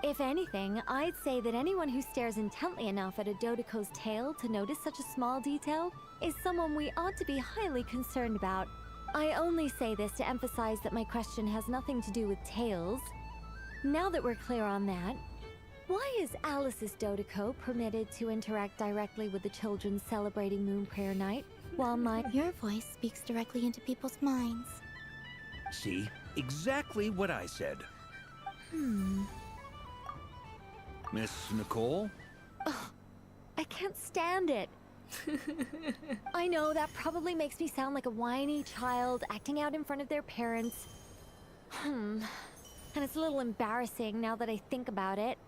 If anything, I'd say that anyone who stares intently enough at a Dodeco's tail to notice such a small detail is someone we ought to be highly concerned about. I only say this to emphasize that my question has nothing to do with tails. Now that we're clear on that, why is Alice's Dodiko permitted to interact directly with the children celebrating Moon Prayer Night, while my... Your voice speaks directly into people's minds. See? Exactly what I said. Miss Nicole? I can't stand it. I know that probably makes me sound like a whiny child acting out in front of their parents. And it's a little embarrassing now that I think about it.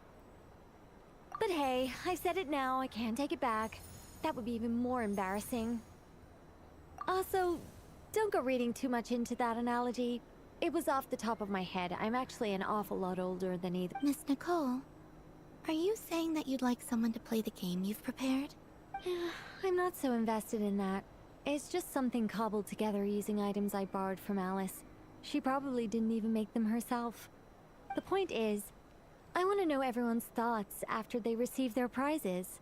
But hey, I said it now, I can't take it back. That would be even more embarrassing. Also, don't go reading too much into that analogy. It was off the top of my head. I'm actually an awful lot older than either. Miss Nicole, are you saying that you'd like someone to play the game you've prepared? I'm not so invested in that. It's just something cobbled together using items I borrowed from Alice. She probably didn't even make them herself. The point is, I want to know everyone's thoughts after they receive their prizes.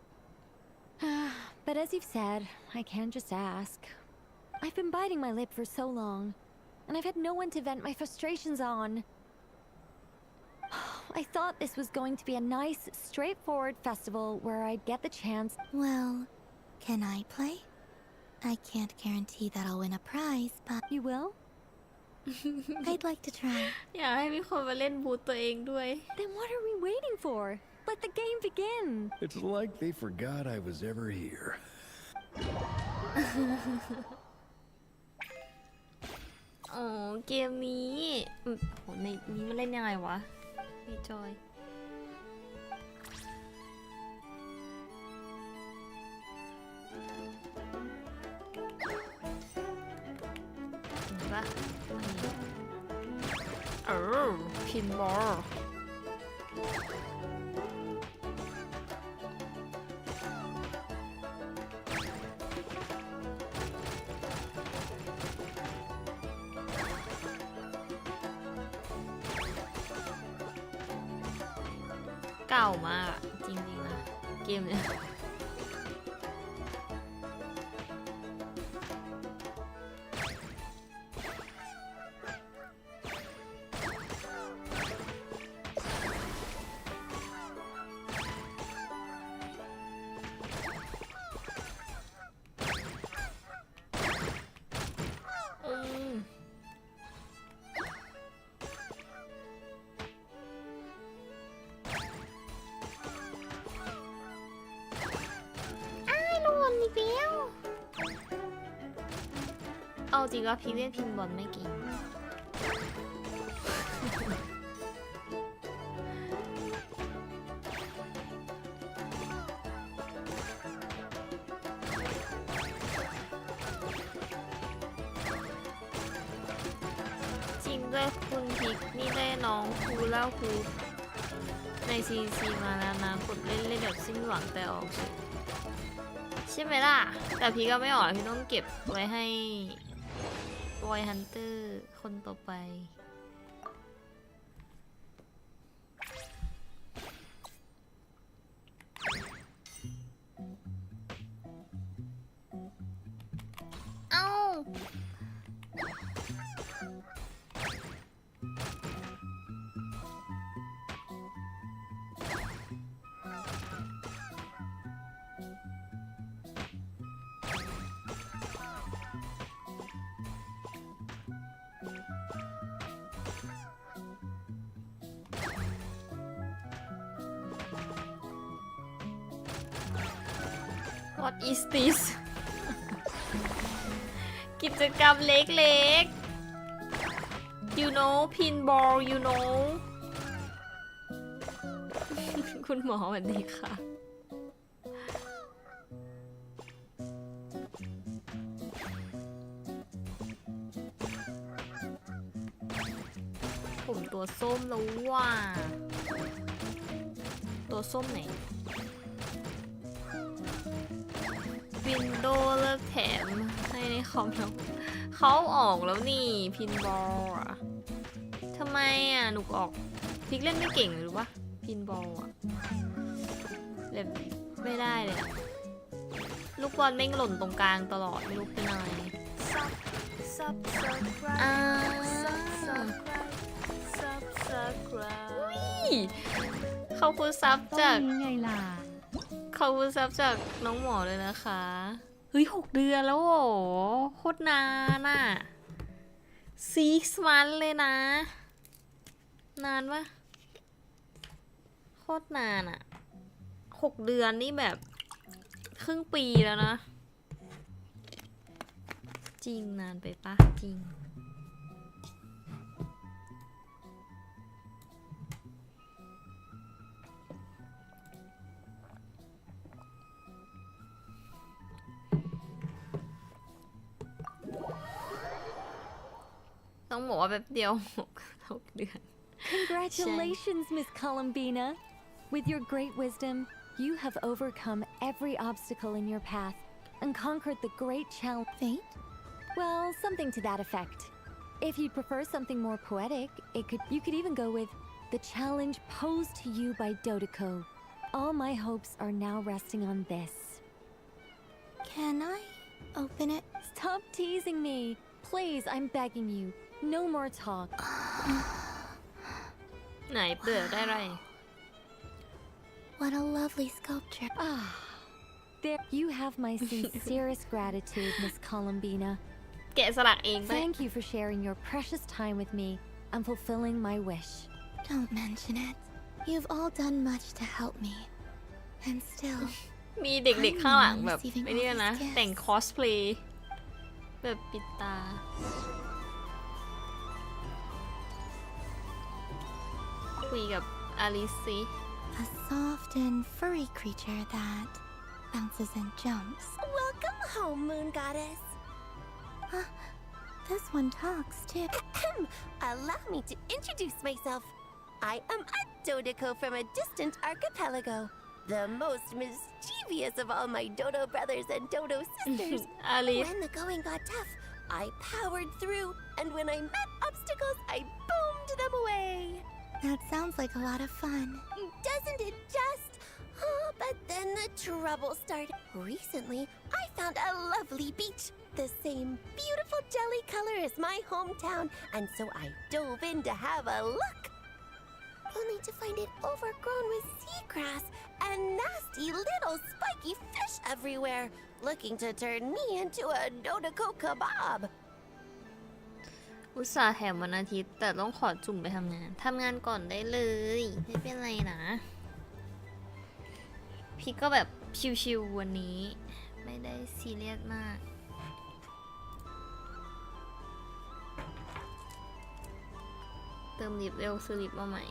But as you've said, I can't just ask. I've been biting my lip for so long, and I've had no one to vent my frustrations on. I thought this was going to be a nice, straightforward festival where I'd get the chance. Well, can I play? I can't guarantee that I'll win a prize, but... You will? I'd like to try. อยากให้มีคนมาเล่นบูธตัวเองด้วย Then what are we waiting for? Let the game begin! It's like they forgot I was ever here. อ๋อเกมนี้โหในนี้มันเล่นยังไงวะพี่จอยเห็นปะพินบอลเก่ามากจริงๆนะเกมเนี้ยเอาจริงว่าพี่เล่นพินบอลไม่เก่งจริงด้วยคุณพิกนี่ได้น้องครูเล่าครูในซีมาแล้วนะกดเล่นแบบสิ้นหวังแต่ออกใช่ไหมล่ะแต่พี่ก็ไม่ออกพี่ต้องเก็บไว้ให้บอยฮันเตอร์คนต่อไปเอ้า What is this กิจกรรมเล็กๆ you know pinball you know คุณหมอสวัสดีค่ะผมตัวส้มแล้วว่าตัวส้มไหนวินโดว์เลิกแถมให้ในคอมแล้วเขาออกแล้วนี่พินบอลอะทำไมอ่ะหนูออกพิกเล่นไม่เก่งหรือวะพินบอลอะเล่นไม่ได้เลยอะ ลูกบอลแม่งหล่นตรงกลางตลอดไม่รู้เป็นอะไรขอบคุณซับจากขอบคุณซับจากน้องหมอเลยนะคะเฮ้ย6 เดือนแล้วโหโคตรนานอ่ะ6 months เลยนะนานปะโคตรนานอ่ะ6 เดือนนี่แบบครึ่งปีแล้วนะจริงนานไปปะจริงต้องบอกว่าแบบเดียว6 เดือน Congratulations, Miss Columbina. With your great wisdom, you have overcome every obstacle in your path and conquered the great challenge. Fate? Well, something to that effect. If you'd prefer something more poetic, you could even go with the challenge posed to you by Dodoko. All my hopes are now resting on this. Can I open it? Stop teasing me. Please, I'm begging you. No more talk. ไหนเปิดได้ไร What a lovely sculpture. There, you have my sincerest gratitude, Miss Columbina. แกะสลักเองไป Thank you for sharing your precious time with me and fulfilling my wish. Don't mention it. You've all done much to help me. And still, มีเด็กๆข้างหลังแบบไม่ได้นะแต่งคอสเพลย์แบบปิดตาคุยกับอลิซสิ a soft and furry creature that bounces and jumps. Welcome home, Moon Goddess. This one talks too. Allow me to introduce myself. I am a Dodoko from a distant archipelago, the most mischievous of all my Dodo brothers and Dodo sisters. When the going got tough, I powered through, and when I met obstacles, I boomed them away. That sounds like a lot of fun. Doesn't it just? Oh, but then the trouble started. Recently, I found a lovely beach, the same beautiful jelly color as my hometown, and so I dove in to have a look. Only to find it overgrown with seagrass and nasty little spiky fish everywhere, looking to turn me into a Dodoko kebab. อุตส่าห์แถมวันอาทิตย์แต่ต้องขอจุ่มไปทำงานก่อนได้เลยไม่เป็นไรนะพี่ก็แบบชิวๆวันนี้ไม่ได้ซีเรียสมากเติมลิปเร็วซื้อลิปมาใหม่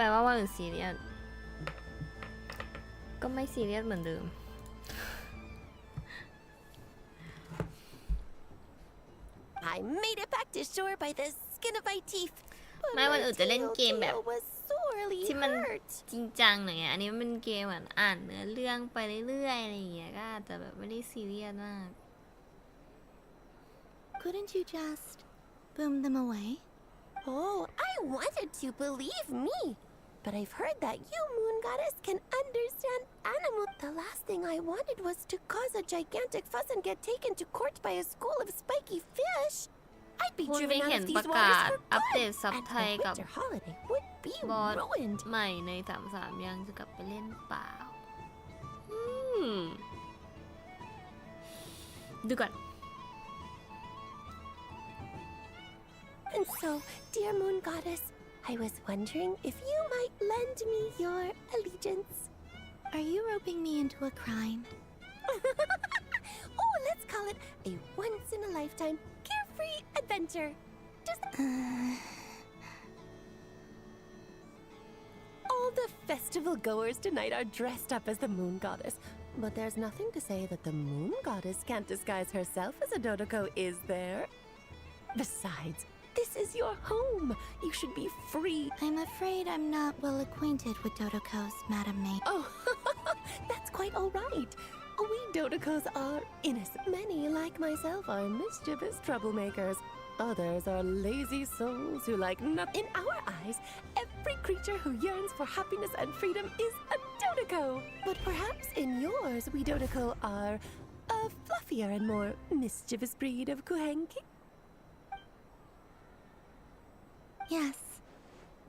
แปลว่าวันอื่นซีเรียสก็ไม่ซีเรียสเหมือนเดิมI made it back to shore by the skin of my teeth. ไม่วันอื่นจะเล่นเกมแบบที่มันจริงจังหน่อยอันนี้มันเป็นเกมเหมือนอ่านเนื้อเรื่องไปเรื่อยๆอะไรอย่างเงี้ยก็อาจจะแบบไม่ได้ซีเรียสมาก Couldn't you just boom them away? Oh, I wanted to, believe me. But I've heard that you, Moon Goddess, can understand animals. The last thing I wanted was to cause a gigantic fuss and get taken to court by a school of spiky fish. I'd be คุณ driven ได้ out เห็น of ป these ระ waters กาศ for อัปเด good, ตซับ and ไทย the กับ winter holiday would be บอส ruined. ใหม่ใน33ยังจะกลับไปเล่นเปล่าดูก่อน And so, dear Moon Goddess, I was wondering if you might lend me your allegiance. Are you roping me into a crime? Oh, let's call it a once-in-a-lifetime carefree adventure. Just all the festival goers tonight are dressed up as the Moon Goddess. But there's nothing to say that the Moon Goddess can't disguise herself as a Dodoko, is there? Besides, this is your home. You should be free. I'm afraid I'm not well acquainted with Dodokos, Madam May. Oh, that's quite all right. We Dodicos are innocent. Many, like myself, are mischievous troublemakers. Others are lazy souls who like nothing. In our eyes, every creature who yearns for happiness and freedom is a Dodico. But perhaps in yours, we Dodico are a fluffier and more mischievous breed of Kuhenki. Yes,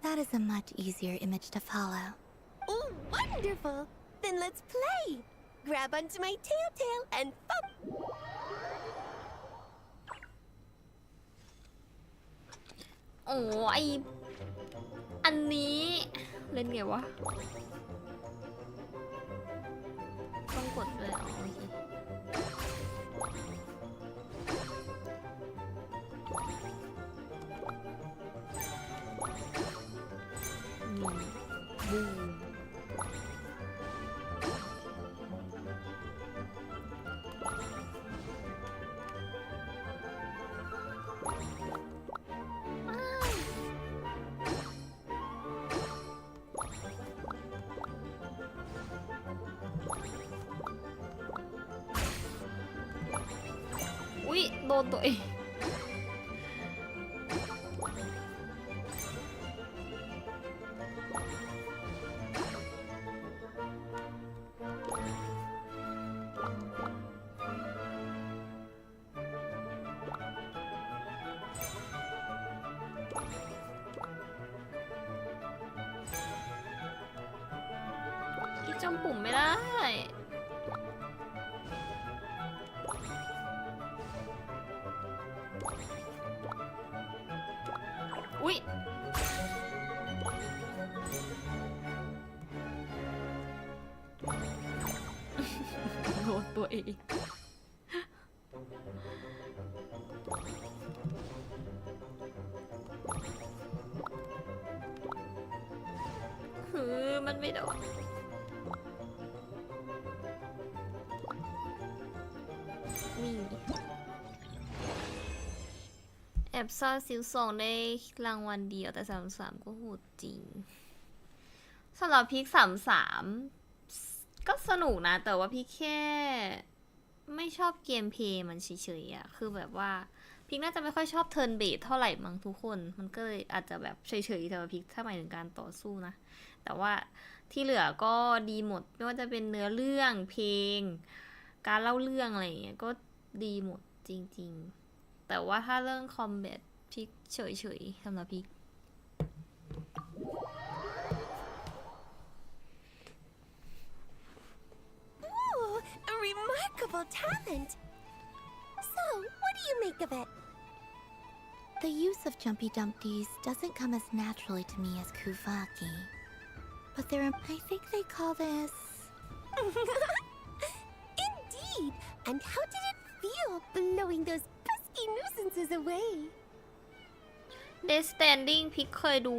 that is a much easier image to follow. Oh, wonderful! Then let's play! Grab onto my tail and thump! โอ้ไออันนี้เล่นไงวะต้องกดด้วยอ๋อโอเคบูมอุ๊ยโดนตัวเองที่จำปุ่มไม่ได้อุ๊ยโดนตัวเองมันไม่โดนนี่แอบซ่อนซิล2ได้รางวัลเดียวแต่33ก็โหดจริงสำหรับพิก33ก็สนุกนะแต่ว่าพี่แค่ไม่ชอบเกมเพลย์มันเฉยๆอะคือแบบว่าพิกน่าจะไม่ค่อยชอบเทิร์นเบสเท่าไหร่มั้งทุกคนมันก็เลยอาจจะแบบเฉยๆแต่ว่าพิกถ้าหมายถึงการต่อสู้นะแต่ว่าที่เหลือก็ดีหมดไม่ว่าจะเป็นเนื้อเรื่องเพลงการเล่าเรื่องอะไรอย่างเงี้ยก็ดีหมดจริงๆแต่ว่าถ้าเรื่องคอมแบทพิกเฉยๆสำหรับพิกA remarkable talent! So, what do you make of it? The use of Jumpy Dumpties doesn't come as naturally to me as Kuvaki. But I think they call this... Indeed! And how did it feel blowing those pesky nuisances away? Death Standing พิกเคยดู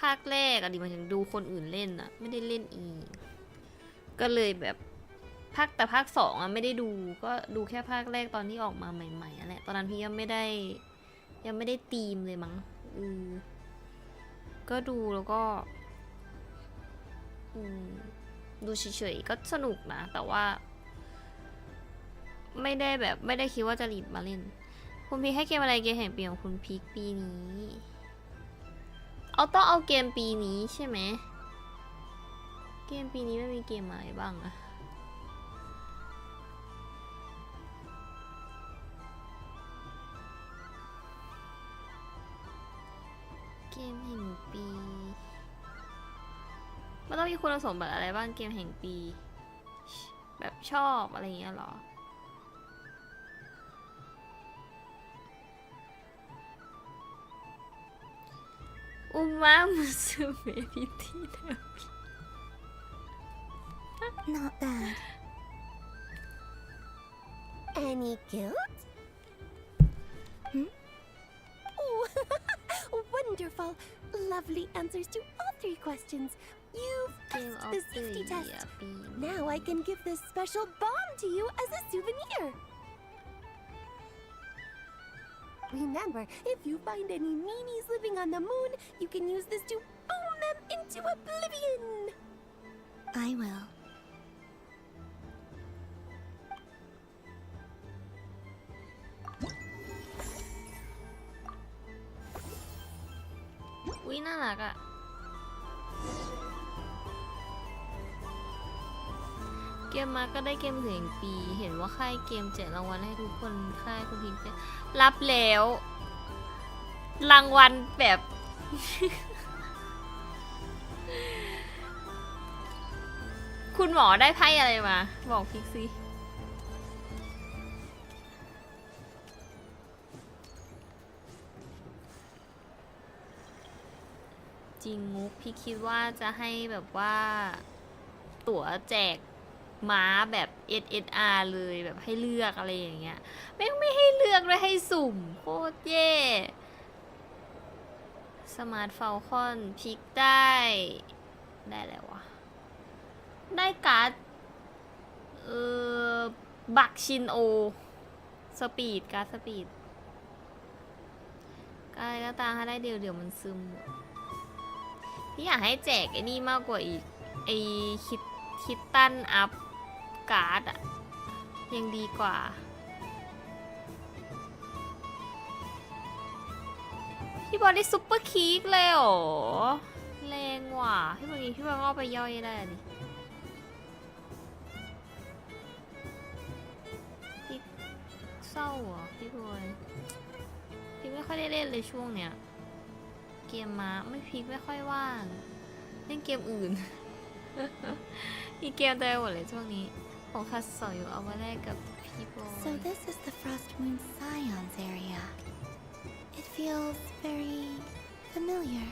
ภาคแรกอะดิมันถึงดูคนอื่นเล่นอะไม่ได้เล่นอีกก็เลยแบบแต่ภาค2อะไม่ได้ดูก็ดูแค่ภาคแรกตอนที่ออกมาใหม่ๆนั่นแหละตอนนั้นพี่ยังไม่ได้ตีมเลยมั้งก็ดูแล้วก็ดูเฉยๆก็สนุกนะแต่ว่าไม่ได้คิดว่าจะรีบมาเล่นคุณพีคให้เกมอะไรเกมแห่งปีของคุณพีคปีนี้ต้องเอาเกมปีนี้ใช่ไหมเกมปีนี้ไม่มีเกมอะไรบ้างอะเกมแห่งปีมันต้องมีคุณสมบัติอะไรบ้างเกมแห่งปีแบบชอบอะไรอย่างเงี้ยหรออุมามุสึเมะพิธีเดบิ Not bad. Any guilt? Oh, wonderful! Lovely answers to all 3 questions. You've passed the safety test. Now I can give this special bomb to you as a souvenir. Remember, if you find any meanies living on the moon, you can use this to boom them into oblivion. I will. ยน่ารักอะเกมมาก็ได้เกมถึงปีเห็นว่าค่ายเกมแจกรางวัลให้ทุกคนค่ายคุณพิงค์รับแล้วรางวัลแบบ คุณหมอได้ไพ่อะไรมา บอกพิกซิจริงมุกพี่คิดว่าจะให้แบบว่าตั๋วแจกม้าแบบ SSR เลยแบบให้เลือกอะไรอย่างเงี้ยไม่ให้เลือกเลยให้สุ่มโคตรเย่สมาร์ทฟาลคอนพิกได้แล้ววะได้การ์ดบักชินโอสปีดการ์ดสปีดอะไรก็ตามถ้าได้เดี๋ยวมันซึมพี่อยากให้แจกไอ้นี่มากกว่าอีกไอคิดตันอัพการ์ดอะยังดีกว่าพี่บอลได้ซุปเปอร์คีกเลยเหรอแรงว่ะพี่บอลก็เอาไปย่อยได้ดิพี่เศร้าอ่ะพี่บอลพี่ไม่ค่อยได้เล่นเลยช่วงเนี้ยเกมมาไม่พีคไม่ค่อยว่างเล่นเกมอื่น มีเกมเต็มหมดเลยช่วงนี้ของคัสสอนอยู่เอามาแลกกับพี่บอล So this is the Frost Moon Scions area. It feels very familiar,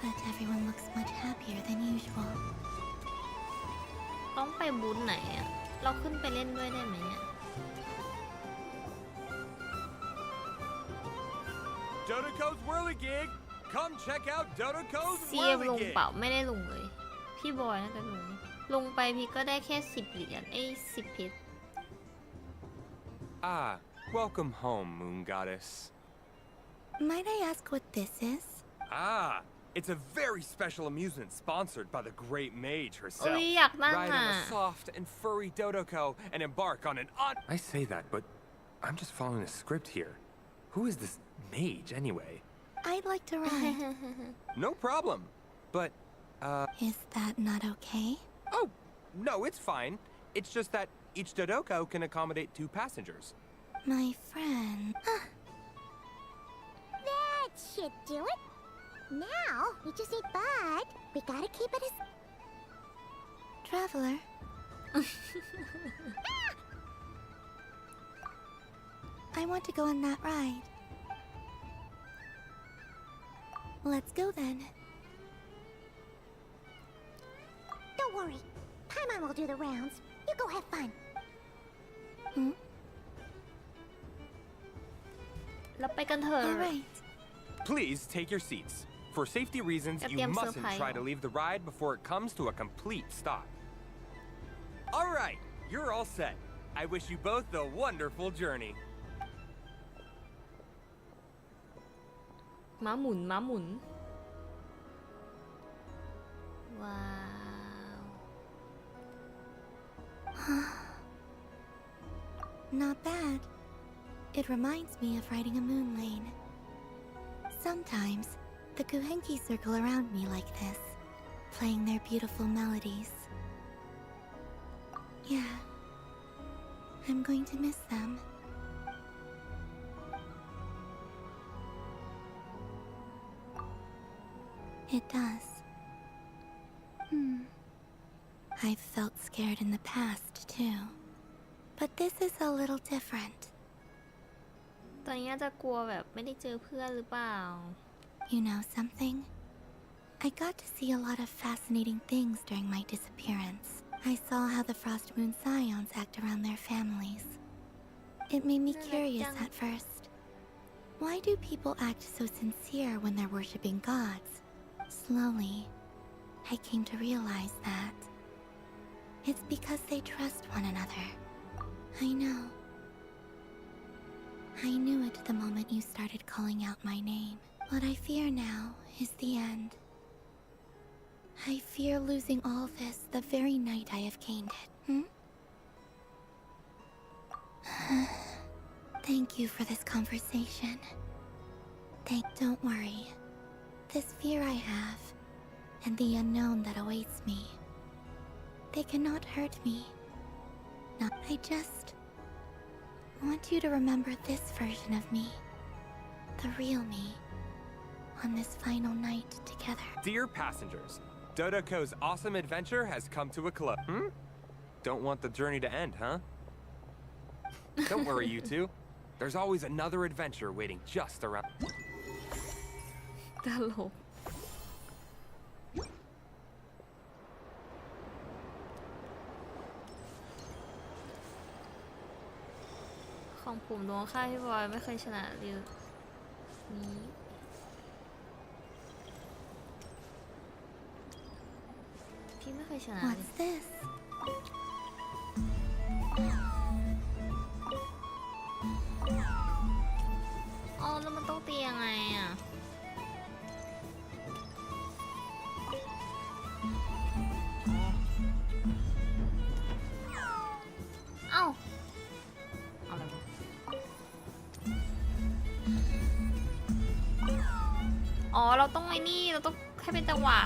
but everyone looks much happier than usual. ต้องไปบูธไหนอะเราขึ้นไปเล่นด้วยได้ไหมอะ Dodoco's Whirligig! Come check out Dodoco's เซียมลง Whirligig! เปล่าไม่ได้ลงเลยพี่บอยน่าจะลงไปพี่ก็ได้แค่10 เหรียญ10 เพชร Ah, welcome home, Moon Goddess. Might I ask what this is? Ah, it's a very special amusement sponsored by the great mage herself. อุ๊ยอยากนั่ง Ride อ่ะ on a soft and furry Dodoco and embark on an I say that, but I'm just following a script here. Who is this mage anyway? I'd like to ride. No problem. But, Is that not okay? Oh, no, it's fine. It's just that each Dodoco can accommodate 2 passengers. My friend. That should do it. Now, we just need Bud. We gotta keep it as... Traveler. I want to go on that ride. Let's go then. Don't worry. Paimon will do the rounds. You go have fun. แล้วไปกันเถอะ All right. Please take your seats. For safety reasons, you mustn't try to leave the ride before it comes to a complete stop. All right, you're all set. I wish you both a wonderful journey. ม้าหมุนว้าว Not bad. It reminds me of riding a moon lane. Sometimes, the Kuhenki circle around me like this, playing their beautiful melodies. Yeah, I'm going to miss them. It does. I've felt scared in the past, too. But this is a little different. ตอนนี้น่าจะกลัวแบบไม่ได้เจอเพื่อนหรือเปล่า You know something? I got to see a lot of fascinating things during my disappearance. I saw how the Frost Moon Scions act around their families. It made me curious at first. Why do people act so sincere when they're worshipping gods? Slowly, I came to realize that it's because they trust one another. I know. I knew it the moment you started calling out my name. What I fear now is the end. I fear losing all this the very night I have gained it. Thank you for this conversation. Don't worry. this fear I have, and the unknown that awaits me, they cannot hurt me. Not, I just want you to remember this version of me, the real me, on this final night together. Dear passengers, Dodoko's awesome adventure has come to a close. Don't want the journey to end, huh? Don't worry, you two. There's always another adventure waiting just around. ตลกของผมดวงค่าพี่บอยไม่เคยชนะเรื่องนี้พี่ไม่เคยชนะเลย What's this? อ๋อแล้วมันต้องตียังไงอ่ะเอ้าอะไรวะอ๋อเราต้องไอ้นี่เราต้องให้เป็นจังหวะ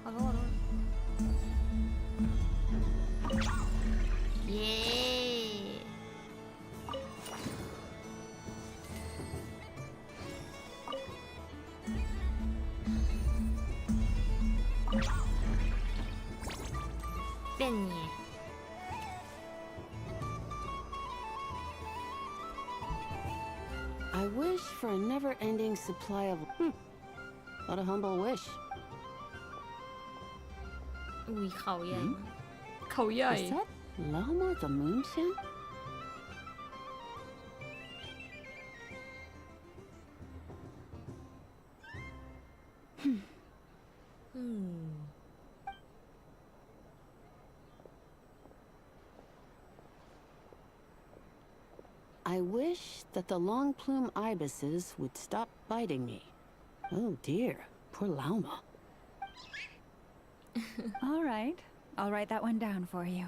ขอโทษเย้เป็นไงI wish for a never-ending supply of... What a humble wish. อุ้ยเขาใหญ่มากเขาใหญ่ Is that Llama the Moonshin? I wish that the long plume ibises would stop biting me. Oh dear, poor Llama. All right. I'll write that one down for you.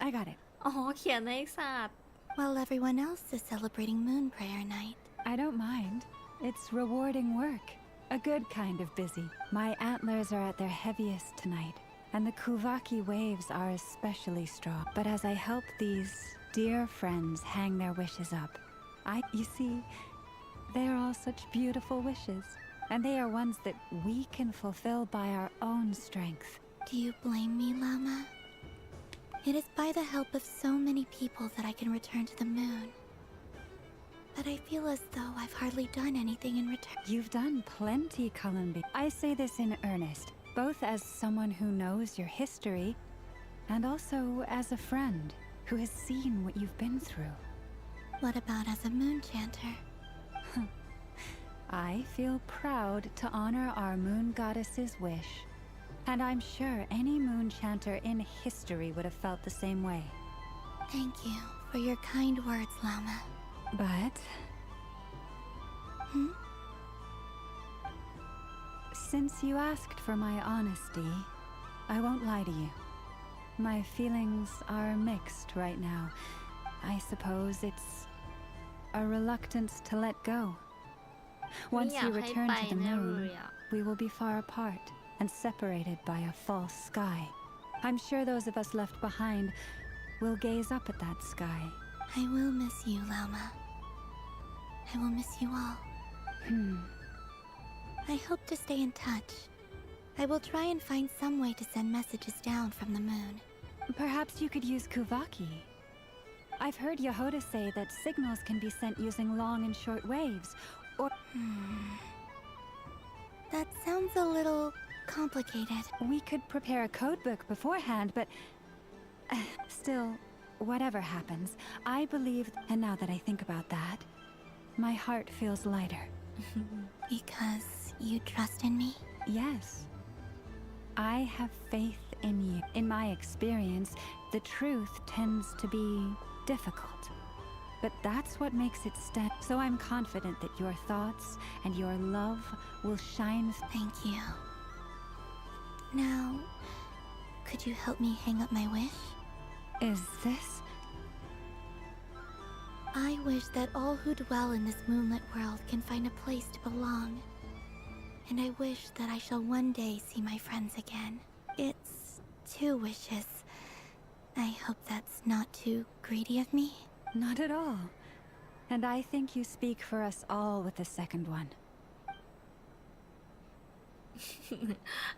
I got it. อ๋อเขียนในศาสตร์ While everyone else is celebrating Moon Prayer Night. I don't mind. It's rewarding work. A good kind of busy. My antlers are at their heaviest tonight, and the Kuvaki waves are especially strong. But as I help these dear friends hang their wishes up, you see, they are all such beautiful wishes, and they are ones that we can fulfill by our own strength. Do you blame me, Llama? It is by the help of so many people that I can return to the moon. But I feel as though I've hardly done anything in return. You've done plenty, Columbi. I say this in earnest, both as someone who knows your history, and also as a friend who has seen what you've been through. What about as a moon chanter? I feel proud to honor our moon goddess's wish. And I'm sure any moon chanter in history would have felt the same way. Thank you for your kind words, Llama. But... Since you asked for my honesty, I won't lie to you. My feelings are mixed right now. I suppose it's a reluctance to let go. Once you return to the moon, we will be far apart and separated by a false sky. I'm sure those of us left behind will gaze up at that sky. I will miss you, Llama. I will miss you all. I hope to stay in touch. I will try and find some way to send messages down from the moon. Perhaps you could use Kuvaki. I've heard Yehoda say that signals can be sent using long and short waves, or... That sounds a little complicated. We could prepare a codebook beforehand, but... still, whatever happens, I believe... And now that I think about that, my heart feels lighter. Because you trust in me? Yes. I have faith in you. In my experience, the truth tends to be difficult. But that's what makes it stand. So I'm confident that your thoughts and your love will shine. Thank you. Now, could you help me hang up my wish? Is this... I wish that all who dwell in this moonlit world can find a place to belong. And I wish that I shall one day see my friends again. It's 2 wishes. I hope that's not too greedy of me. Not at all. And I think you speak for us all with the second one.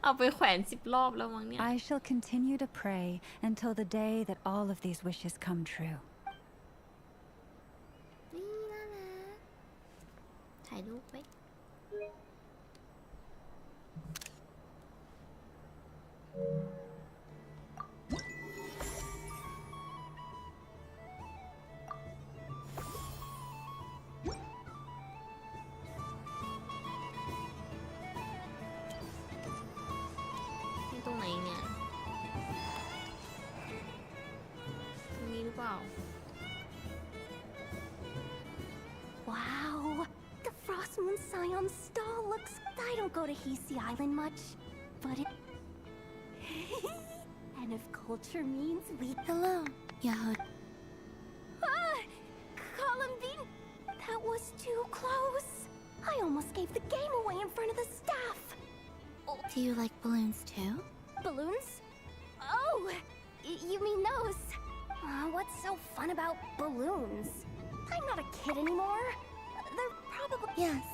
เอาไปแขวน10 รอบแล้วมั้งเนี่ย I shall continue to pray until the day that all of these wishes come true. นี่น่ารักถ่ายรูปไว้ตรงไหนเนี่ยตรงนี้หรือเปล่า Wow, the Frost Moon Scion stall looks... I don't go to Heisei Island much, but it... And if culture means we... Hello, Yahoo. Ah! Columbine! That was too close! I almost gave the game away in front of the staff! Do you like balloons too? Balloons? Oh! You mean those? What's so fun about balloons? I'm not a kid anymore. They're probably... Yes.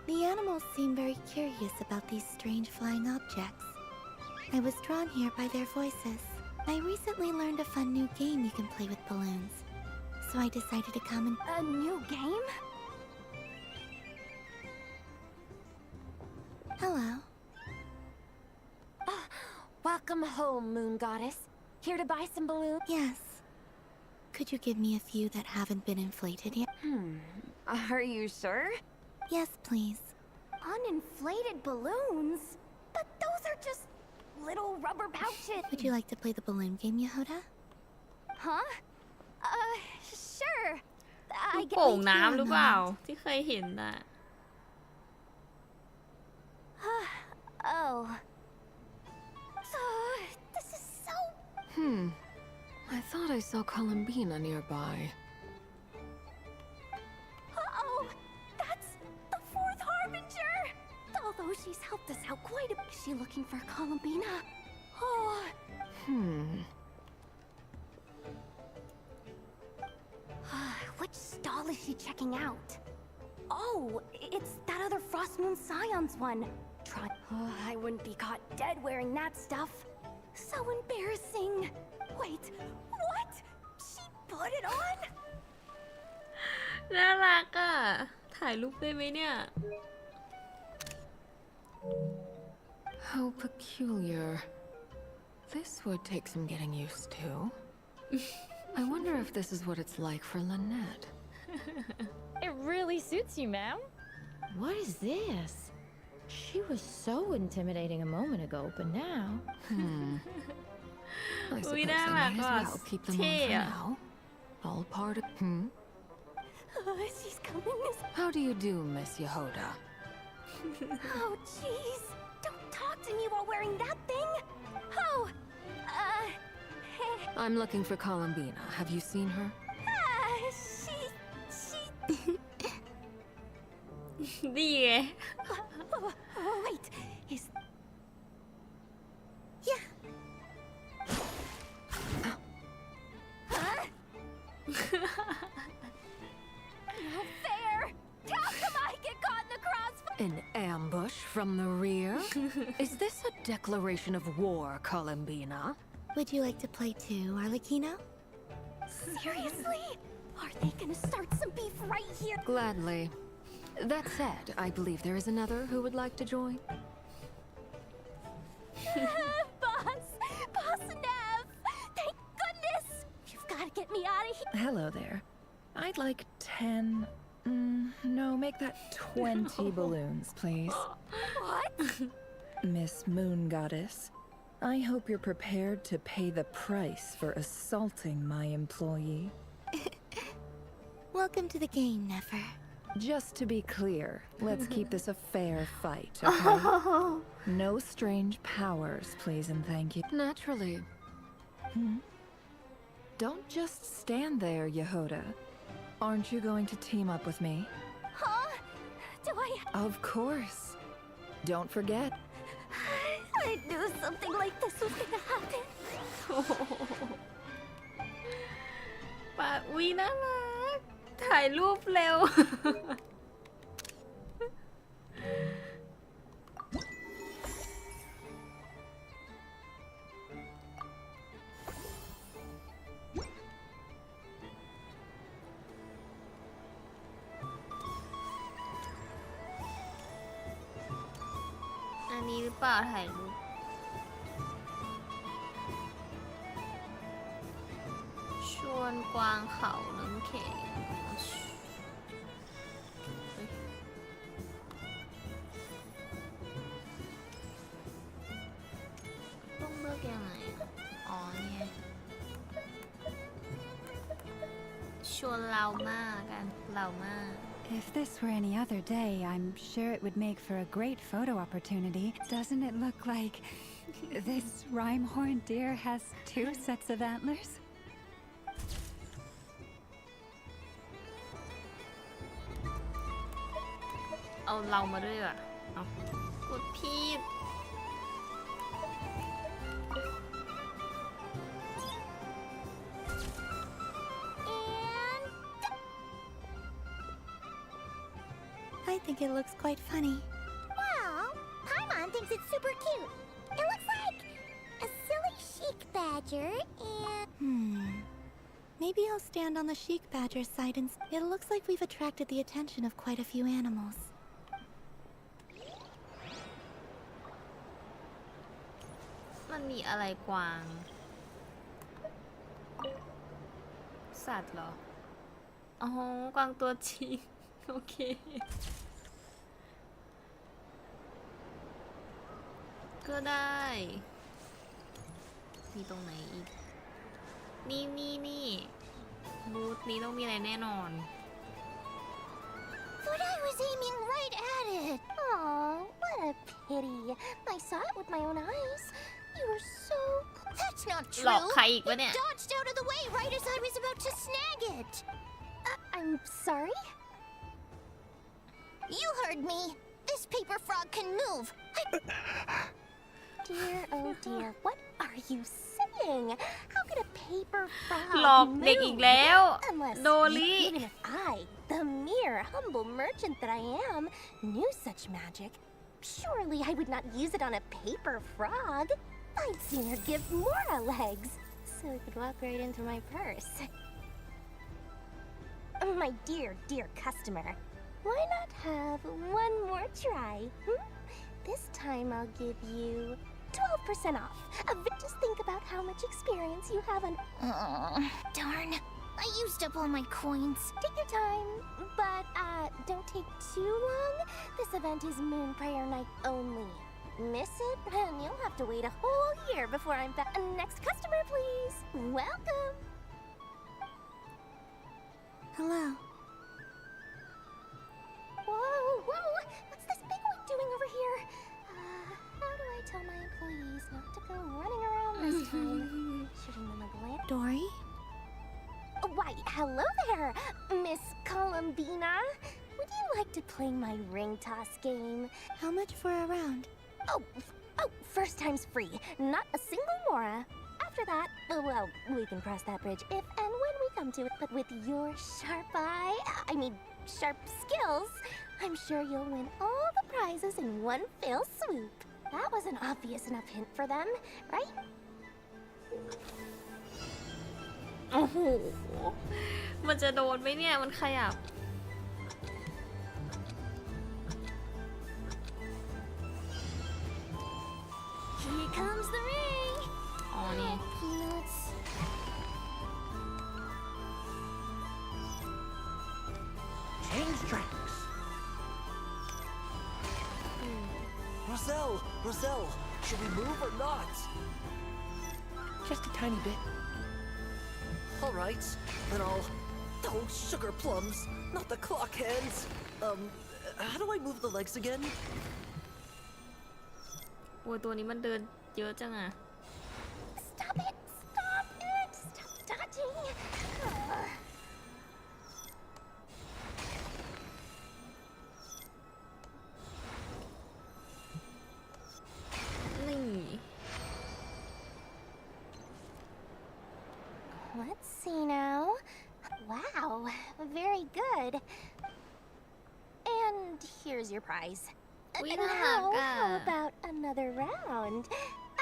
The animals seem very curious about these strange flying objects. I was drawn here by their voices. I recently learned a fun new game you can play with balloons. So I decided to come and... A new game? Hello. Welcome home, Moon Goddess. Here to buy some balloons? Yes. Could you give me a few that haven't been inflated yet? Are you sure? Yes, please. Uninflated balloons? But those are just little rubber pouches. Would you like to play the balloon game, Yehoda? Huh? Sure. ลูกโป่งน้ำหรือเปล่าที่เคยเห็นน่ะ Oh. This is so... I thought I saw Columbina nearby. Uh-oh! That's the 4th Harbinger! Although she's helped us out quite a bit. Is she looking for Columbina? Oh... Which stall is she checking out? Oh, it's that other Frost Moon Scion's one. I wouldn't be caught dead wearing that stuff. So embarrassing. Wait, what? She put it on? น่ารักอ่ะถ่ายรูปได้ไหมเนี่ย How peculiar. This would take some getting used to. I wonder if this is what it's like for Lynette. It really suits you, ma'am. What is this? She was so intimidating a moment ago, but now... I suppose I might as well keep them on for now. All part of... She's coming this... How do you do, Miss Yehoda? Oh, jeez. Don't talk to me while wearing that thing. Oh, I'm looking for Columbina. Have you seen her? she... ดีไง Wait, is... Yeah. No fair! How come I get caught in the crossfire? An ambush from the rear? Is this a declaration of war, Columbina? Would you like to play too, Arlecchino? Seriously? Are they gonna start some beef right here? Gladly. That said, I believe there is another who would like to join. Boss Nev! Thank goodness! You've got to get me out of here. Hello there. I'd like 10... no, make that 20 balloons, please. What? Miss Moon Goddess, I hope you're prepared to pay the price for assaulting my employee. Welcome to the game, Nefer. Just to be clear, let's keep this a fair fight, okay? No strange powers, please and thank you. Naturally. Don't just stand there, Yehoda. Aren't you going to team up with me? Huh? Do I? Of course. Don't forget. I knew something like this was gonna happen. ปะอุ๊ยน่ารักถ่ายรูปเร็ว อันนี้หรือเปล่าถ่ายรูปชวนกวางเขาน้ำแข็งต้องเลือกยังไงอ๋อเนี่ยชวนเรามากกันเรามาก If this were any other day, I'm sure it would make for a great photo opportunity. Doesn't it look like this rhyme-horned deer has 2 sets of antlers? เอาเรามาด้วยอ่ะเอากดผิด I think it looks quite funny. Well, Paimon thinks it's super cute. It looks like a silly chic badger and... Maybe I'll stand on the chic badger's side and it looks like we've attracted the attention of quite a few animals. มันมีอะไรกวาง สัตว์เหรอ อ๋อ กวางตัวจริง โอเค ก็ได้ มีตรงไหนอีก นี่บูธนี้ต้องมีอะไรแน่นอน But I was aiming right at it. Aw, what a pity. I saw it with my own eyes. You were so... That's not true. หลอกใครอีกวะเนี่ย It dodged out of the way right as I was about to snag it. I'm sorry? You heard me. This paper frog can move. Dear, oh dear, what are you saying? How could a paper frog หลอกเด็กอีกแล้ว Unless โดลิ even if I, the mere humble merchant that I am, knew such magic, surely I would not use it on a paper frog. I'd sooner give Mora legs, so it could walk right into my purse. My dear customer, why not have one more try? This time I'll give you 12% off. Just think about how much experience you have on... darn. I used up all my coins. Take your time, but don't take too long. This event is Moon Prayer Night only. Miss it, and you'll have to wait a whole year before I'm back. Next customer, please. Welcome. Hello. Whoa! What's this big one doing over here? How do I tell my employees not to go running around this time? Shooting them a glance. Dory? Why, hello there, Miss Columbina. Would you like to play my ring toss game? How much for a round? Oh, first time's free. Not a single Mora. After that, well, we can cross that bridge if and when we come to it. But with your sharp skills, I'm sure you'll win all the prizes in one fell swoop. That was an obvious enough hint for them, right? โอ้โห มันจะโดนไหมเนี่ย มันขยับ Here comes the ring. อ๋อนี่ Peanuts. Change tracks. Roselle, should we move or not? Just a tiny bit. All right, then I'll... Oh, sugar plums, not the clock hands. How do I move the legs again? โอ้ยตัวนี้มันเดินเยอะจังอะ Stop it! Stop dodging! Here's your prize. อุ๊ยน่ารักอ่ะ How about another round?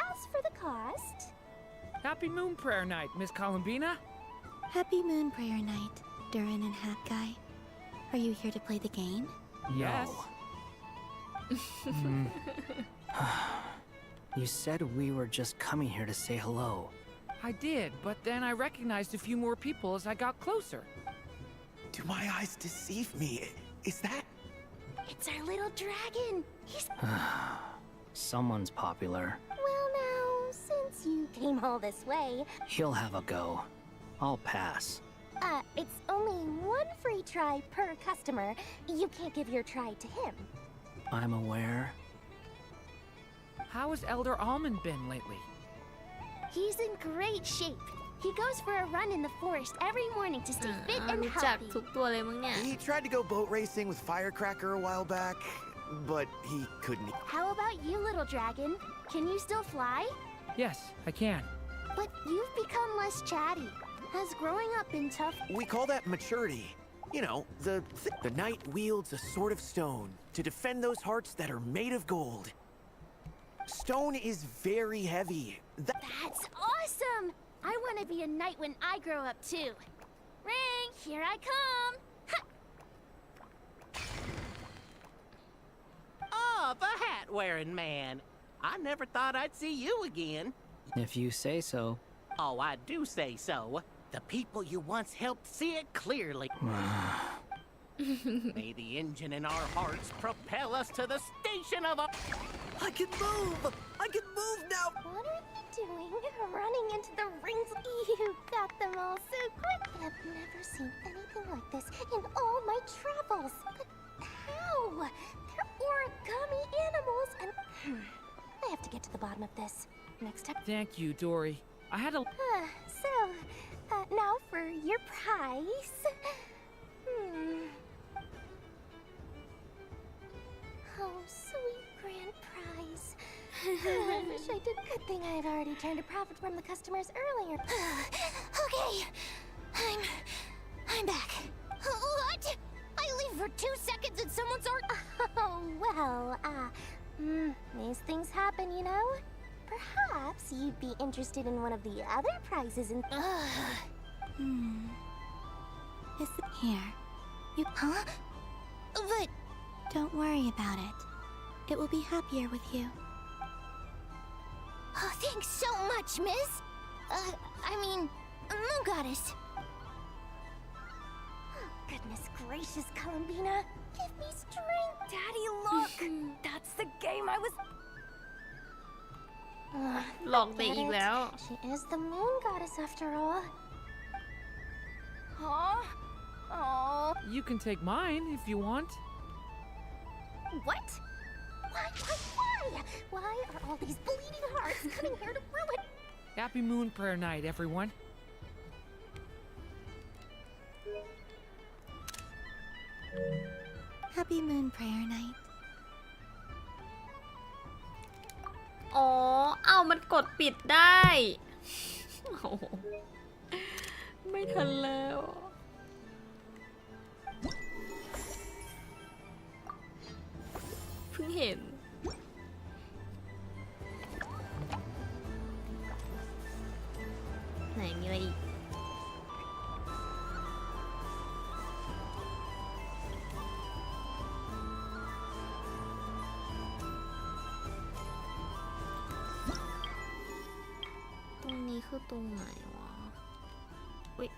As for the cost... Happy Moon Prayer Night, Miss Columbina. Happy Moon Prayer Night, Durin and Hat Guy. Are you here to play the game? Yes. You said we were just coming here to say hello. I did, but then I recognized a few more people as I got closer. Do my eyes deceive me? Is that... It's our little dragon. He's... Someone's popular. Well now, since you came all this way... He'll have a go. I'll pass. It's only one free try per customer. You can't give your try to him. I'm aware. How has Elder Almond been lately? He's in great shape. He goes for a run in the forest every morning to stay fit and รู้จัก healthy. ทุกตัวเลยมึงเนี่ย He tried to go boat racing with Firecracker a while back, but he couldn't. How about you, little dragon? Can you still fly? Yes, I can. But you've become less chatty. Has growing up been tough? We call that maturity. You know, the knight wields a sword of stone to defend those hearts that are made of gold. Stone is very heavy. That's awesome! I want to be a knight when I grow up too. Ring, here I come! Oh, the hat-wearing man. I never thought I'd see you again. If you say so. Oh, I do say so. The people you once helped see it clearly. May the engine in our hearts propel us to the station of a... I can move! I can move now! What are you doing? Running into the rings? You got them all so quick. I've never seen anything like this in all my travels. But how? They're origami animals and... I have to get to the bottom of this. Next time... Thank you, Dory. I had a... now for your prize. Oh, sweet grand prize. I wish I did. Good thing I had already turned a profit from the customers earlier. Okay, I'm back. What? I leave for 2 seconds and someone's already... Oh, well, these things happen, you know? Perhaps you'd be interested in one of the other prizes in... Is it here? You... Huh? But... Don't worry about it. It will be happier with you. Oh, thanks so much, miss. I mean, Moon Goddess. Oh, goodness gracious, Columbina. Give me strength. Daddy, look. That's the game I was... หลอกเด็กอีกแล้ว She is the Moon Goddess after all. Huh? Oh. You can take mine if you want. What? Why? Why are all these bleeding hearts coming here to ruin? Happy Moon Prayer Night, everyone. Happy Moon Prayer Night. อ๋อ เอามันกดปิดได้โอ้โหไม่ทันแล้ว เพิ่งเห็น ไหนมีอะไรอีก ตรงนี้คือตรงไหนวะอุ๊ย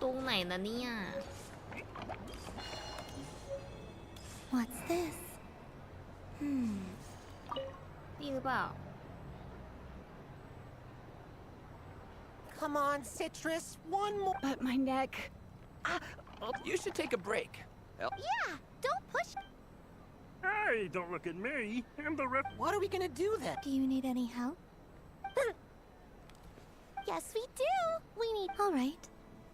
ตรงไหนนะเนี่ย What's this? นี่หรือเปล่า Come on, Citrus, one more. But my neck... You should take a break. Yeah, don't push. Hey, don't look at me. I'm the rep. What are we gonna do then? Do you need any help? Yes, we do. We need... All right.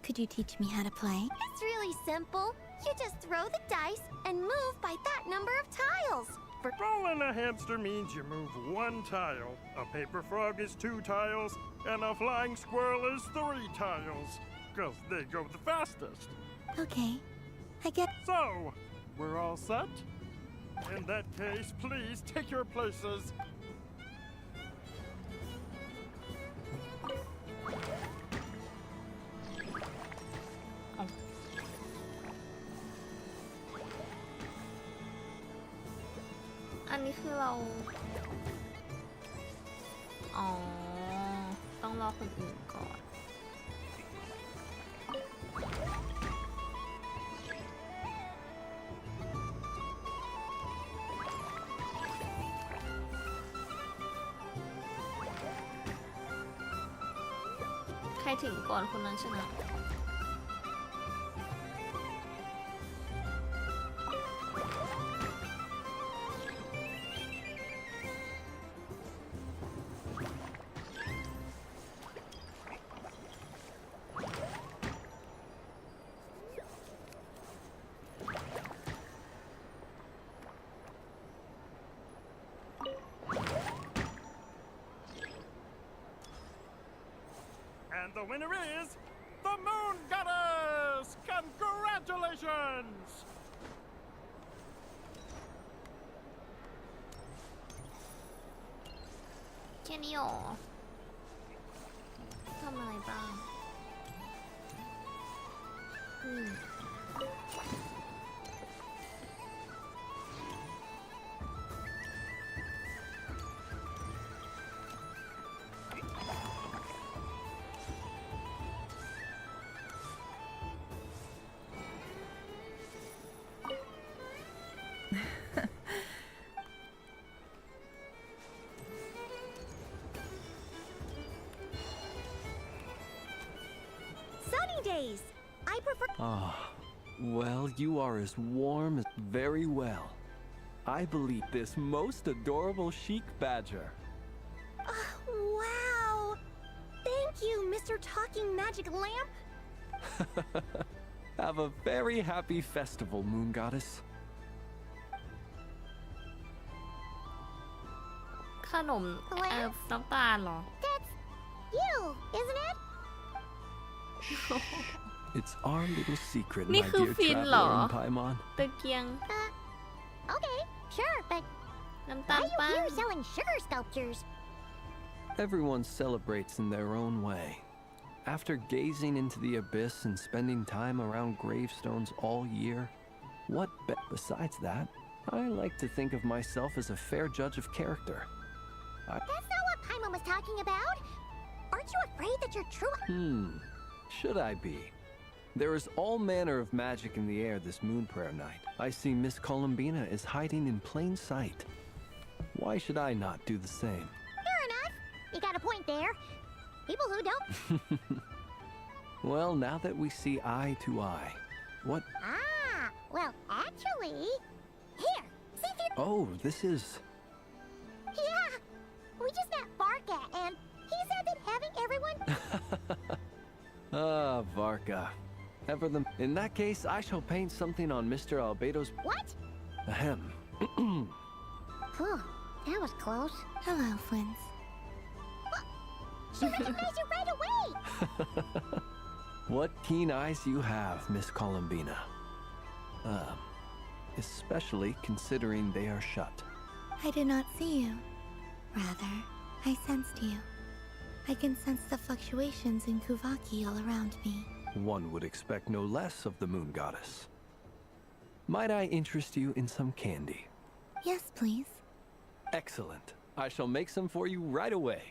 Could you teach me how to play? It's really simple. You just throw the dice and move by that number of tiles. for. Rolling a hamster means you move one tile. A paper frog is 2 tiles, and a flying squirrel is 3 tiles. 'Cause they go the fastest. Okay, I get. So, we're all set? In that case, please take your places. อันนี้คือเรา อ๋อ ต้องรอคนอื่นก่อน ใครถึงก่อนคนนั้นชนะ And the winner is the Moon Goddess! Congratulations! แค่นี้หรอ ทำอะไรบ้าง Sunny days. I prefer. Ah, well, you are as warm as very well. I believe this most adorable chic badger. Wow. Thank you, Mr. Talking Magic Lamp. Have a very happy festival, Moon Goddess. ขนมน้ำตาลเหรอ That's you, isn't it? It's our little secret, นี่ my คือ dear ฟินเหรอ traveler in Paimon. ตะเกียง Okay, sure, but น้ำ why ตาล are you ปั้น here selling sugar sculptures? Everyone celebrates in their own way. After gazing into the abyss and spending time around gravestones all year, besides that, I like to think of myself as a fair judge of character. That's not what Paimon was talking about. Aren't you afraid that your true... Should I be? There is all manner of magic in the air this moon prayer night. I see Miss Columbina is hiding in plain sight. Why should I not do the same? Fair enough. You got a point there. People who don't... Well, now that we see eye to eye, what... Ah, well, actually... Here, see if you... Oh, this is... Yeah, we just met Barca, and he said that having everyone... Ah, Varka. In that case, I shall paint something on Mr. Albedo's... What? Ahem. Phew, that was close. Hello, twins. She recognized you right away! What keen eyes you have, Miss Columbina. Especially considering they are shut. I did not see you. Rather, I sensed you. I can sense the fluctuations in Kuvaki all around me. One would expect no less of the Moon Goddess. Might I interest you in some candy? Yes, please. Excellent. I shall make some for you right away.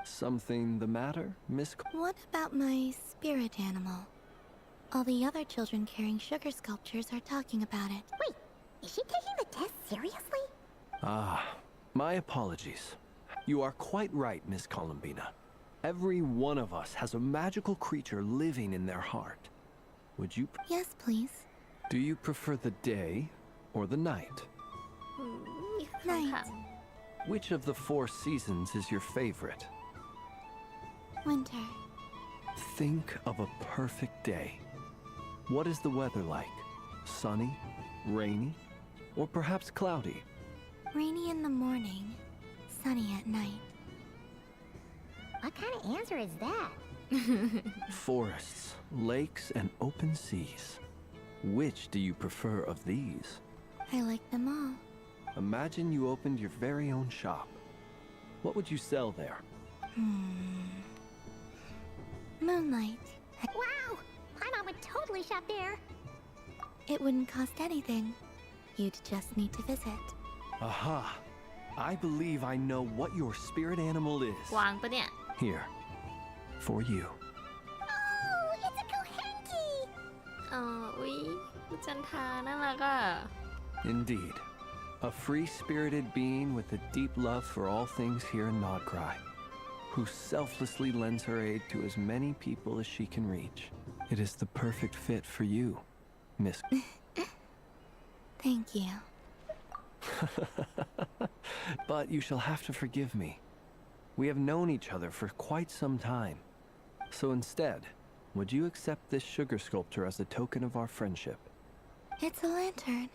Something the matter, Miss... What about my spirit animal? All the other children carrying sugar sculptures are talking about it. Wait, is she taking the test seriously? Ah, my apologies. You are quite right, Miss Columbina. Every one of us has a magical creature living in their heart. Would you... Yes, please. Do you prefer the day or the night? Night. Which of the 4 seasons is your favorite? Winter. Think of a perfect day. What is the weather like? Sunny, rainy, Or perhaps cloudy? Rainy in the morning, sunny at night. What kind of answer is that? Forests, lakes, and open seas. Which do you prefer of these? I like them all. Imagine you opened your very own shop. What would you sell there? Moonlight. Wow! My mom would totally shop there. It wouldn't cost anything. You'd just need to visit. Aha! I believe I know what your spirit animal is. วางปะเนี่ย Here. For you. Oh, it's a Kohenki! อ๋ออุ๊ยคุณจันทาน่ารักอ่ะ Indeed. A free-spirited being with a deep love for all things here in Nodcry, who selflessly lends her aid to as many people as she can reach. It is the perfect fit for you, Miss. Thank you. But you shall have to forgive me. We have known each other for quite some time. So instead, would you accept this sugar sculpture as a token of our friendship? It's a lantern.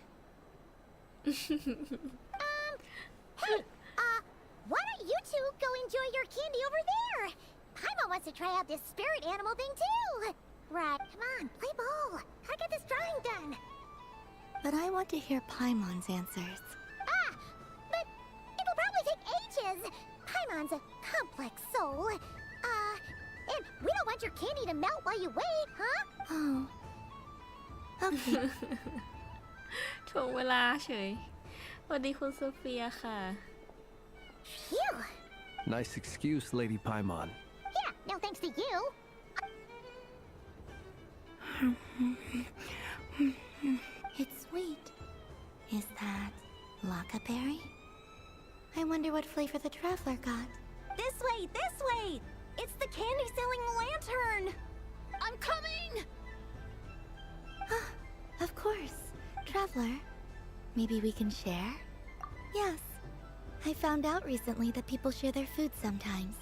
Hey, why don't you two go enjoy your candy over there? Paimon wants to try out this spirit animal thing too. Right, come on, play ball. I get this drawing done. But I want to hear Paimon's answers. But it'll probably take ages. Paimon's a complex soul. And we don't want your candy to melt while you wait, huh? Oh. Okay. ถ่วงเวลาเฉยสวัสดีคุณโซเฟียค่ะ Phew. Nice excuse, Lady Paimon. Yeah, no thanks to you. It's sweet. Is that Lockaberry? I wonder what flavor the traveler got. This way, this way! It's the candy-selling lantern! I'm coming! Of course. Traveler, maybe we can share? Yes. I found out recently that people share their food sometimes,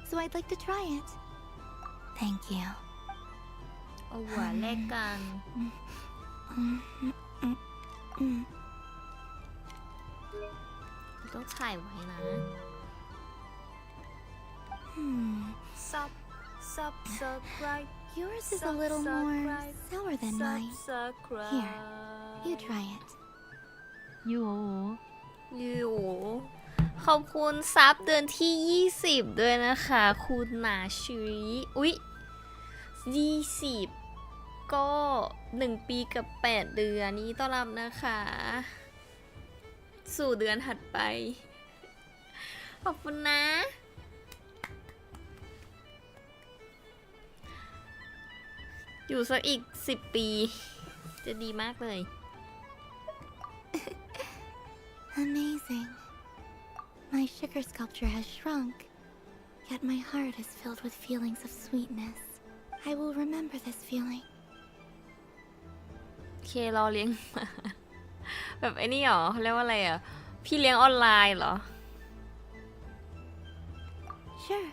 so I'd like to try it. Thank you. เอาหัวแลกกัน ต้องถ่ายไว้นะ subscribe Yours is a little more sour than mine. Here, you try it. ยูขอบคุณซับเดือนที่ 20 ด้วยนะคะ คุณหนาชีอุ๊ย 20 ก็ 1 ปีกับ 8 เดือนนี้ต้อนรับนะคะ สู่เดือนถัดไป ขอบคุณนะ อยู่สักอีก 10 ปี จะดีมากเลย Amazing. My sugar sculpture has shrunk, yet my heart is filled with feelings of sweetness. I will remember this feeling. เคเราเลี้ยงหมา แบบไอ้นี่หรอเขาเรียกว่าอะไรอ่ะ พี่เลี้ยงออนไลน์เหรอ Sure.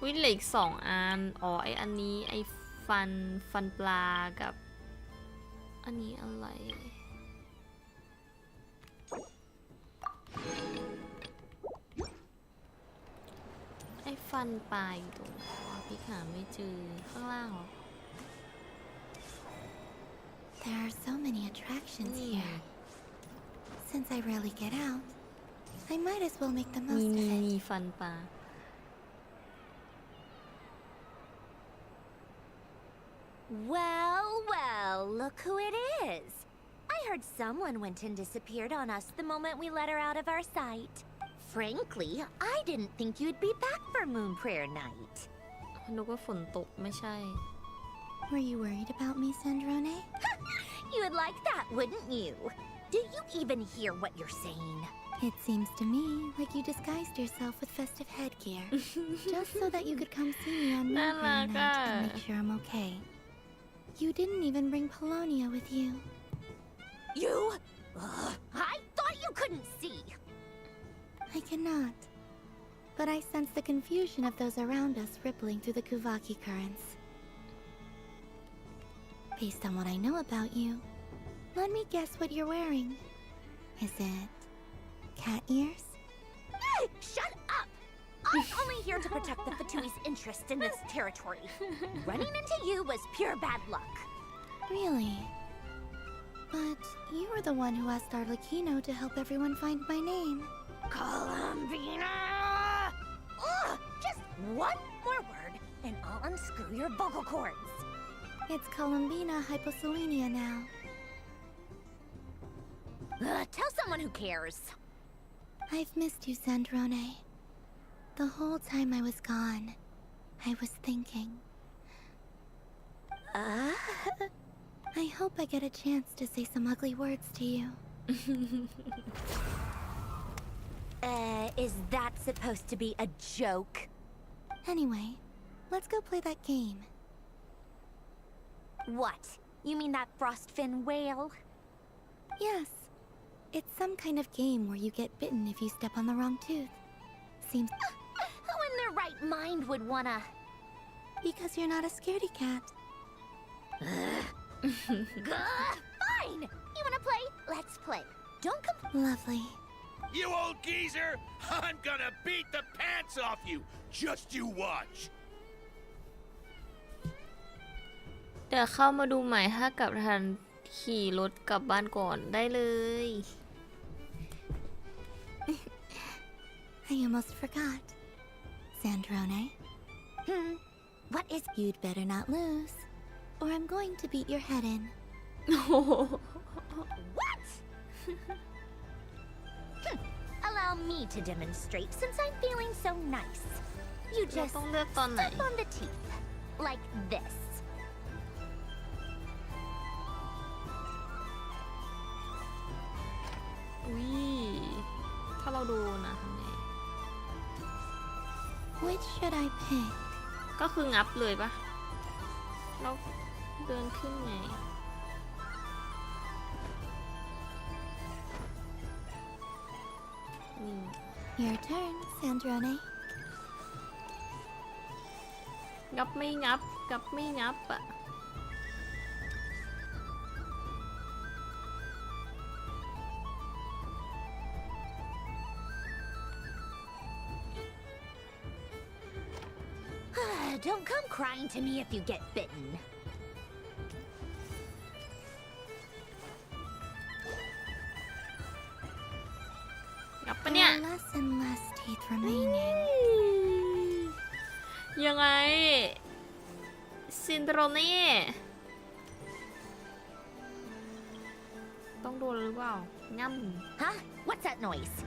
วิเหลืออีก2 อัน อ๋อ ไออันนี้ไอฟันปลากับ อันนี้อะไร ไอฟันปลาอยู่ตรงไหนวะพี่หาไม่เจอข้างล่างหรอ There are so many attractions here. Since I rarely get out, I might as well make the most of มี it. ฟันปลา Well, well, look who it is. I heard someone went and disappeared on us the moment we let her out of our sight. Frankly, I didn't think you'd be back for Moon Prayer Night. นึกว่าฝนตกไม่ใช่ Were you worried about me, Sandrone? You would like that, wouldn't you? Do you even hear what you're saying? It seems to me like you disguised yourself with festive headgear, just so that you could come see me on Moon Prayer Night and make sure I'm okay. You didn't even bring Polonia with you. You I thought you couldn't see. I cannot. But I sense the confusion of those around us rippling through the Kuvaki currents. Based on what I know about you, let me guess what you're wearing. Is it cat ears? Shut up! I'm only here to protect the Fatui's interest in this territory. Running into you was pure bad luck. Really? But you were the one who asked Arlecchino to help everyone find my name. Columbina! Ugh, just one more word, and I'll unscrew your vocal cords. It's Columbina hyposelenia now. Tell someone who cares. I've missed you, Sandrone. The whole time I was gone, I was thinking. I hope I get a chance to say some ugly words to you. Is that supposed to be a joke? Anyway, let's go play that game. What? You mean that frostfin whale? Yes. It's some kind of game where you get bitten if you step on the wrong tooth. Seems... Who in their right mind would wanna... Because you're not a scaredy cat. Fine! You wanna play? Let's play. Don't come... Lovely. You old geezer! I'm gonna beat the pants off you! Just you watch! เดี๋ยวเข้ามาดูใหม่ถ้ากลับทันขี่รถกลับบ้านก่อนได้เลย I almost forgot. Sandrone? What is... You'd better not lose, or I'm going to beat your head in. What? Allow me to demonstrate since I'm feeling so nice. You just step on the teeth. Like this. อุ้ยถ้าเราดูนะทำไง Which should I pick? ก็คืองับเลยปะเราเดินขึ้นไง Your turn, Sandrone. งับไม่งับงับไม่งับอะ Don't come crying to me if you get bitten. งับปะเนี่ย Less and less teeth remaining. ยังไงซินโดรเน่ต้องโดนหรือเปล่าง่ำ Huh? What's that noise?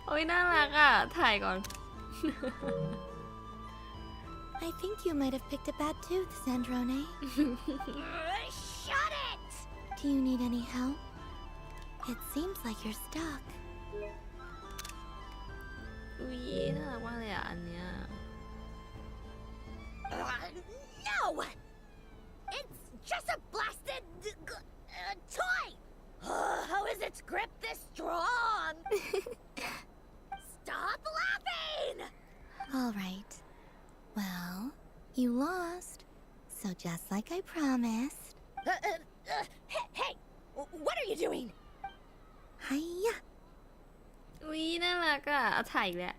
โอ้ยน่ารักอ่ะถ่ายก่อน I think you might have picked a bad tooth, Sandrone. Shut it! Do you need any help? It seems like you're stuck. อุ้ยน่ารักมากเลยอ่ะอันเนี้ย No! It's just a blasted toy! How is its grip this strong? Stop laughing! All right. Well, you lost. So just like I promised. Hey! What are you doing? Hiya! อุ้ยน่ารักอ่ะเอาถ่ายอีกแล้ว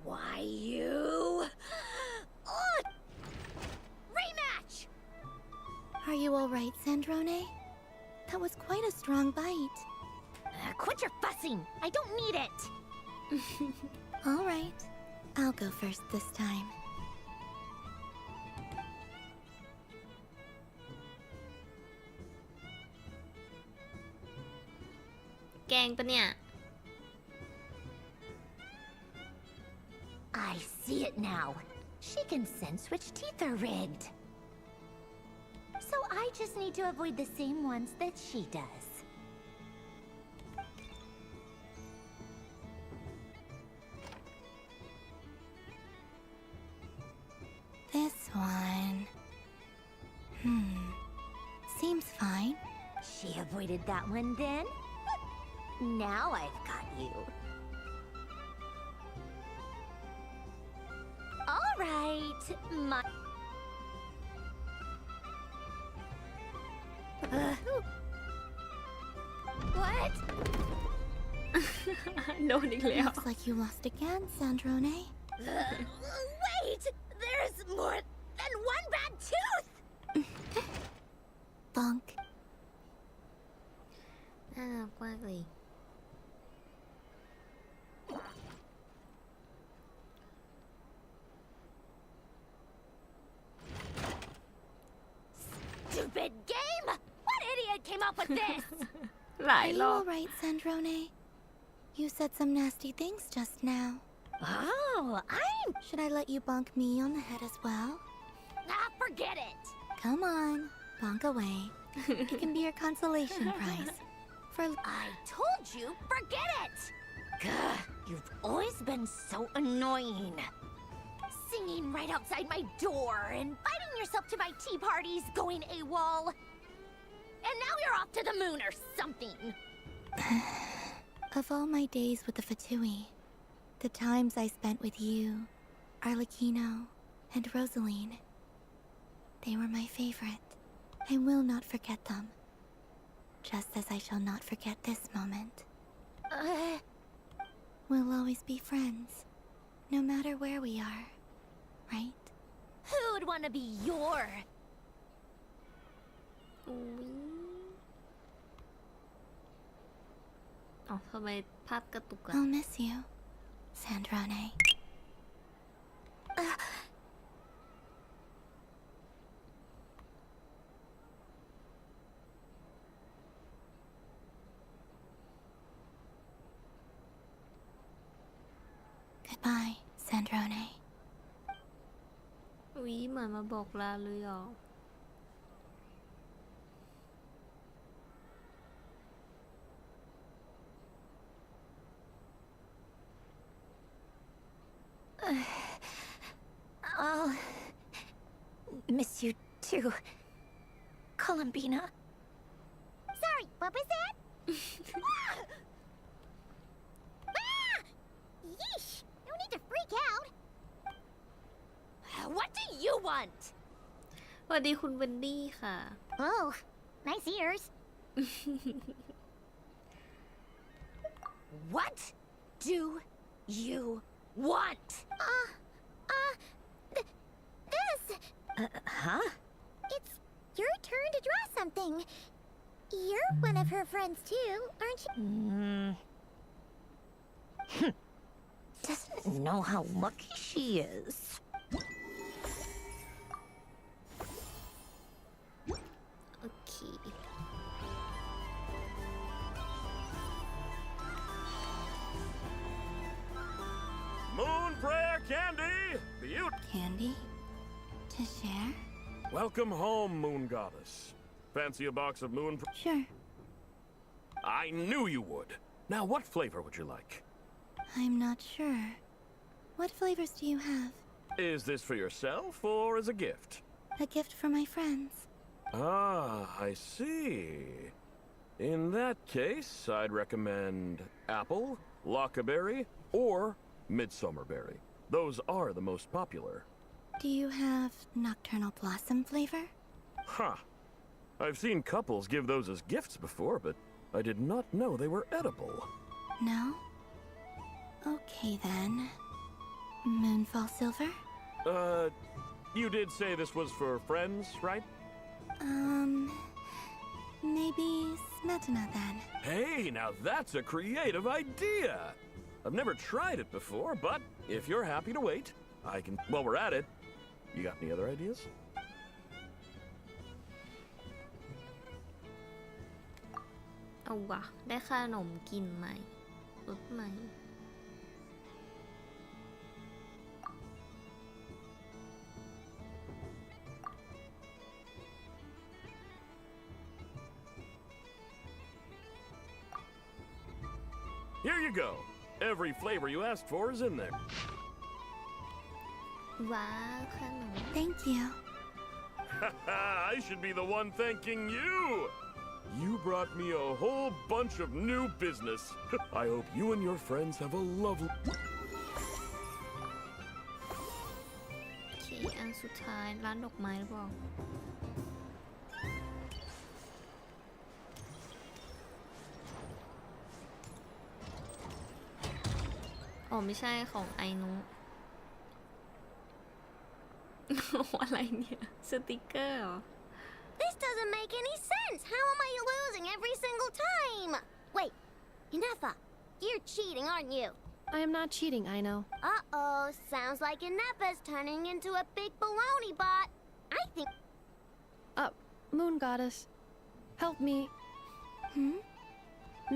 Why you? Rematch! Are you all right, Sandrone? That was quite a strong bite. Quit your fussing! I don't need it! All right. I'll go first this time. แกงปะเนี่ย I see it now. She can sense which teeth are rigged. So I just need to avoid the same ones that she does. avoided that one then. Now I've got you. All right, my... What? โดนอีกแล้ว Looks like you lost again, Sandrone. Wait! There's more than one bad tooth! Bonk. น่ารักมากเลย Stupid game! What idiot came up with this? หลาย Are ร you อบ alright, Sandrone? You said some nasty things just now. Oh, Should I let you bonk me on the head as well? forget it! Come on, bonk away. It can be your consolation prize. For I told you, forget it! Gah, you've always been so annoying. Singing right outside my door, inviting yourself to my tea parties, going AWOL. And now you're off to the moon or something. Of all my days with the Fatui, the times I spent with you, Arlecchino, and Rosaline, they were my favorite. I will not forget them. Just as I shall not forget this moment. We'll always be friends, no matter where we are, right? Who'd want to be your... อ๋อทำไมภาพกระตุกอะ I'll miss you, Sandrone. Goodbye, Sandrone. อุ๊ยเหมือนมาบอกลาเลยเหรอ I'll miss you too, Columbina. Sorry, what was that? Yeesh! No need to freak out. What do you want? สวัสดีคุณเวนดี้ค่ะ Oh, nice ears. What do you want? This. Huh? It's your turn to draw something. You're one of her friends too, aren't you? Doesn't know how lucky she is. Okay. Moon Prayer Candy! Candy? To share? Welcome home, Moon Goddess. Fancy a box of moon... Sure. I knew you would. Now, what flavor would you like? I'm not sure. What flavors do you have? Is this for yourself or as a gift? A gift for my friends. Ah, I see. In that case, I'd recommend apple, lockaberry, or midsummerberry. Those are the most popular. Do you have nocturnal blossom flavor? Huh. I've seen couples give those as gifts before, but I did not know they were edible. No? Okay then. Moonfall silver? You did say this was for friends, right? Maybe smetana then. Hey, now that's a creative idea! I've never tried it before, but if you're happy to wait, I can... While we're at it, you got any other ideas? เอาว่ะ ได้ขนมกินใหม่รสใหม่ Here you go. Every flavor you asked for is in there. ว้าวขนม Thank you. I should be the one thanking you. You brought me a whole bunch of new business. I hope you and your friends have a lovely... โอเคอันสุดท้ายร้านดอกไม้หรือเปล่าอ๋อไม่ใช่ของไอนุ อะไรเนี่ยสติกเกอร์เหรอ This doesn't make any sense. How am I losing every single time? Wait, Inefa, you're cheating, aren't you? I am not cheating, Aino. Uh-oh, sounds like Inefa's turning into a big baloney bot. I think... Moon Goddess, help me.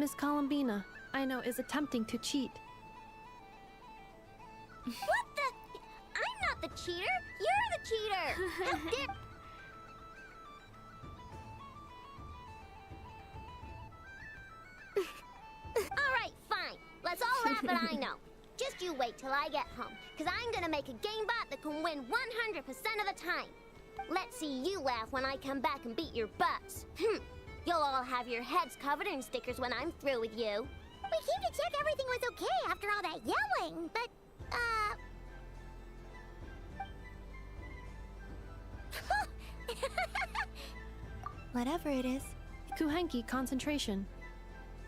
Miss Columbina, Aino is attempting to cheat. What the... I'm not the cheater. You're the cheater. How dare... Alright, fine. Let's all laugh at I know. Just you wait till I get home, because I'm gonna make a game bot that can win 100% of the time. Let's see you laugh when I come back and beat your butts. You'll all have your heads covered in stickers when I'm through with you. We came to check everything was okay after all that yelling, but, Whatever it is. Kuhenki concentration.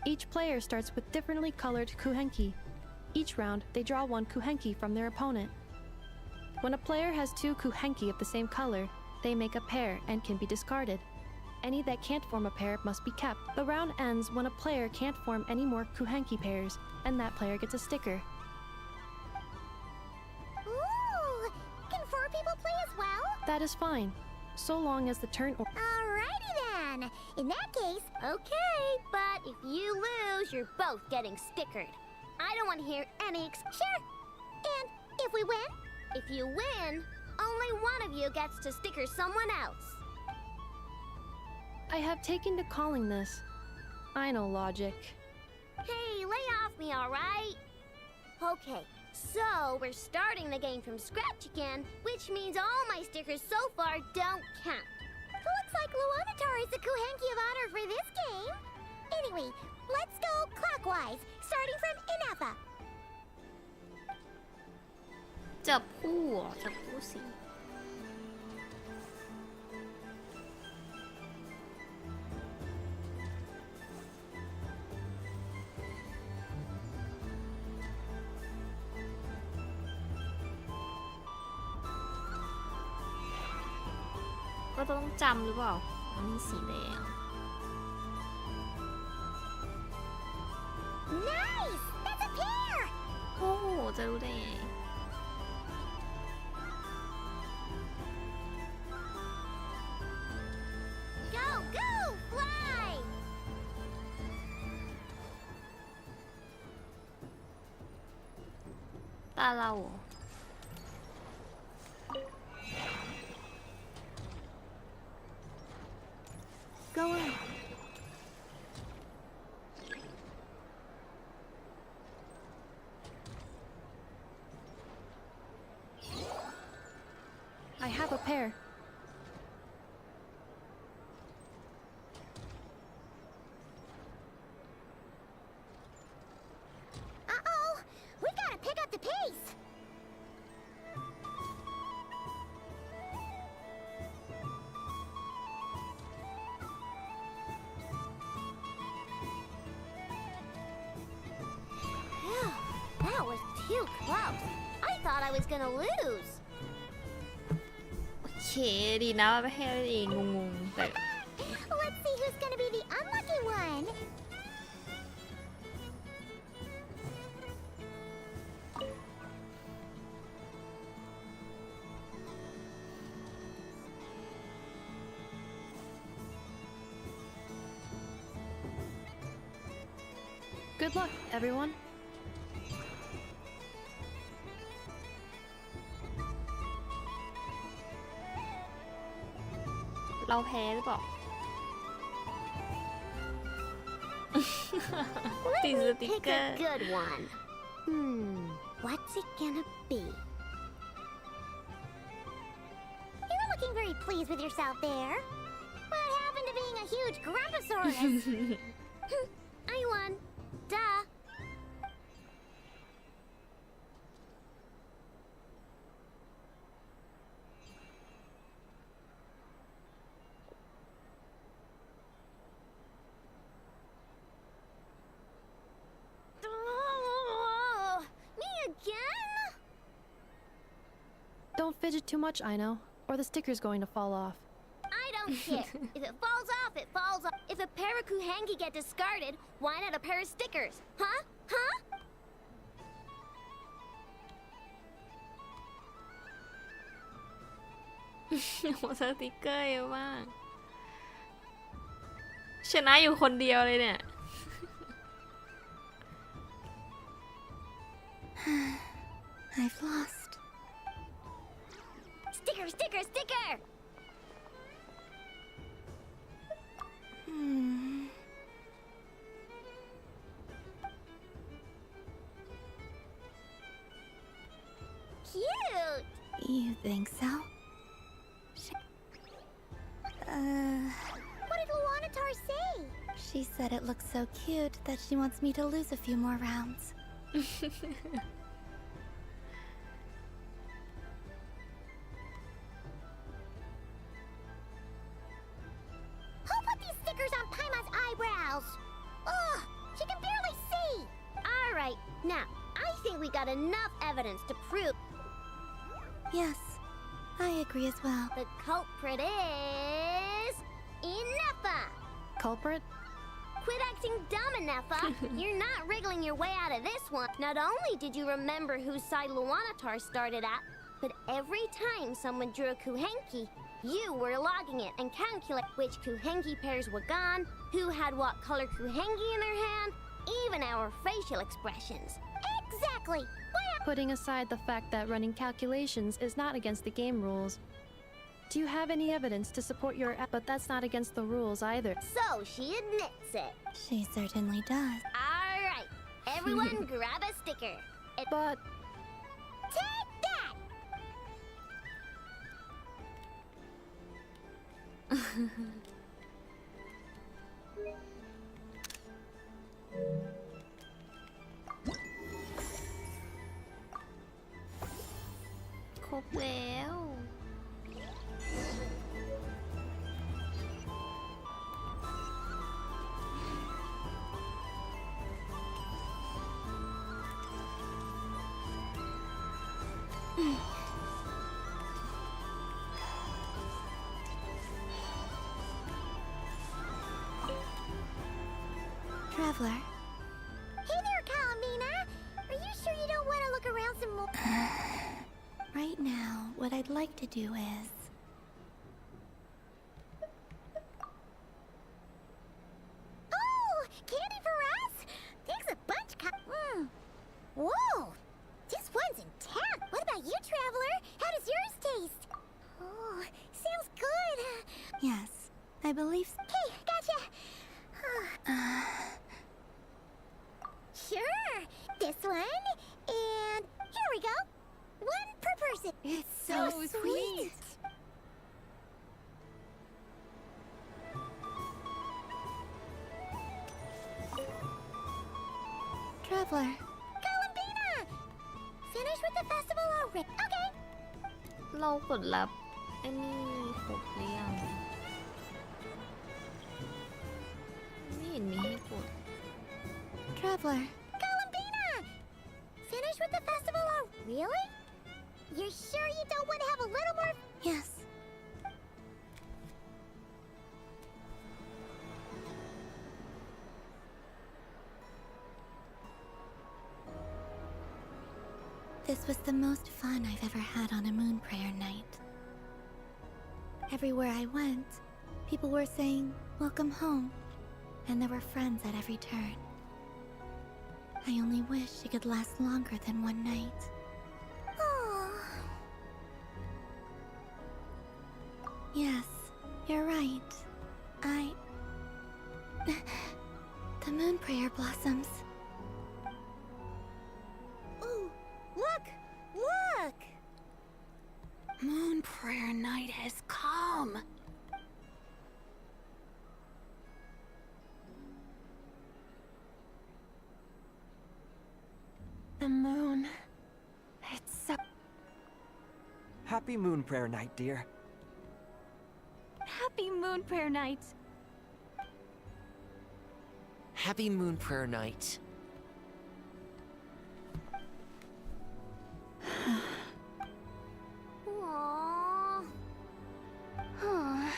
Each player starts with differently colored kuhenki. Each round, they draw one kuhenki from their opponent. When a player has two kuhenki of the same color, they make a pair and can be discarded. Any that can't form a pair must be kept. The round ends when a player can't form any more kuhenki pairs, and that player gets a sticker. Ooh! Can 4 people play as well? That is fine, so long as the turn or... Alrighty then. In that case... Okay, but if you lose, you're both getting stickered. I don't want to hear any Sure. And if we win? If you win, only one of you gets to sticker someone else. I have taken to calling this. I know logic. Hey, lay off me, alright? Okay, so we're starting the game from scratch again, which means all my stickers so far don't count. Looks like Luanatar is the Kuhenki of honor for this game. Anyway, let's go clockwise, starting from Inefa. จับคู่เหรอจับคู่สิก็ต้องจำหรือเปล่าอันนี้สีแดง Nice! That's a pair! โอ้โหจะรู้ได้ไง Go, go, fly! ตาเราเหรอ Go on. I have a pair. Uh-oh! We gotta pick up the pace! Phew, that was too close. I thought I was gonna lose. โอเคดีนะไม่ให้เองงงๆแต่ Let's see who's gonna be the unlucky one. Good luck, everyone. เราแพ้หรือเปล่า ติดส Let ติ me ก pick เกอ a ร์ good one. What's it gonna be? You're not looking very pleased with yourself there. What happened to being a a huge Grumposaurus. I won. Duh. Me again? Don't fidget too much, Ino, or the sticker's going to fall off. I don't care. If it falls off, it falls off. If a pair of Kuhenki get discarded, why not a pair of stickers? Huh? Huh? โหสติกเกอร์เยอะมาก ชนะอยู่คนเดียวเลยเนี่ย I've lost. Sticker, sticker, sticker! Cute! You think so? What did Luanatar say? She said it looks so cute that she wants me to lose a few more rounds. Who put these stickers on Paima's eyebrows? Ugh, she can barely see. All right, now, I think we got enough evidence to prove Yes, I agree as well. the culprit is... Ineffa! Culprit? Quit acting dumb, Ineffa! You're not wriggling your way out of this one. Not only did you remember whose side Luanatar started at, but every time someone drew a Kuhenki, you were logging it and calculate which Kuhenki pairs were gone, who had what color Kuhenki in their hand, even our facial expressions. Exactly! Putting aside the fact that running calculations is not against the game rules, do you have any evidence to support your... But that's not against the rules either. So she admits it. She certainly does. All right, everyone grab a sticker. But... Take that! ครบแล้ว Traveler, Hey there, Kalamina! Are you sure you don't want to look around some more? right now, what I'd like to do is... Oh, candy for us? Thanks a bunch, Whoa! This one's intact. What about you, Traveler? How does yours taste? Oh, sounds good. Yes, I believe... Hey, gotcha! Sure! This one, and here we go! One per person! It's so sweet. Traveler, Columbina! Finished with the festival already. Okay! เรากดรับไอ้นี่ครบหรือยังไม่เห็นมีให้กด Traveler, Columbina! Finished with the festival already. Really? You're sure you don't want to have a little more? yes. This was the most fun I've ever had on a moon prayer night. Everywhere I went, people were saying, "Welcome home," and there were friends at every turn. I only wish it could last longer than one night. Oh, Yes, you're right. The moon prayer blossoms. Ooh, look! Look! Moon prayer night has come. The moon. It's so... Happy Moon Prayer Night, dear. Happy Moon Prayer Night. Happy Moon Prayer Night. Aww. Huh.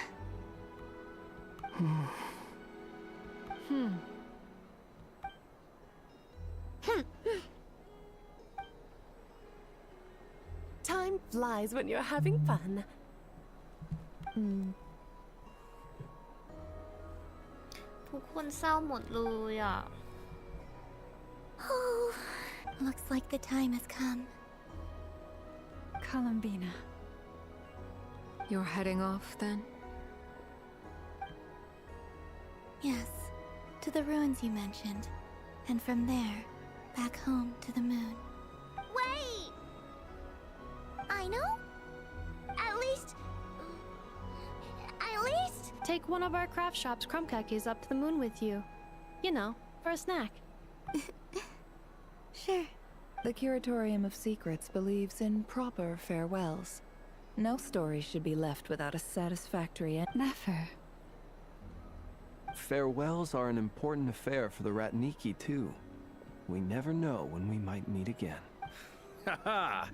Time flies when you're having fun. ทุกคนเศร้าหมดเลยอ่ะ Oh, looks like the time has come. Columbina. You're heading off then? Yes, to the ruins you mentioned. And from there, back home to the moon. Wait! I know? At least... Take one of our craft shop's crumb cookies up to the moon with you. You know, for a snack. Sure. The Curatorium of Secrets believes in proper farewells. No story should be left without a satisfactory end. Never. Farewells are an important affair for the Ratniki, too. We never know when we might meet again. Haha!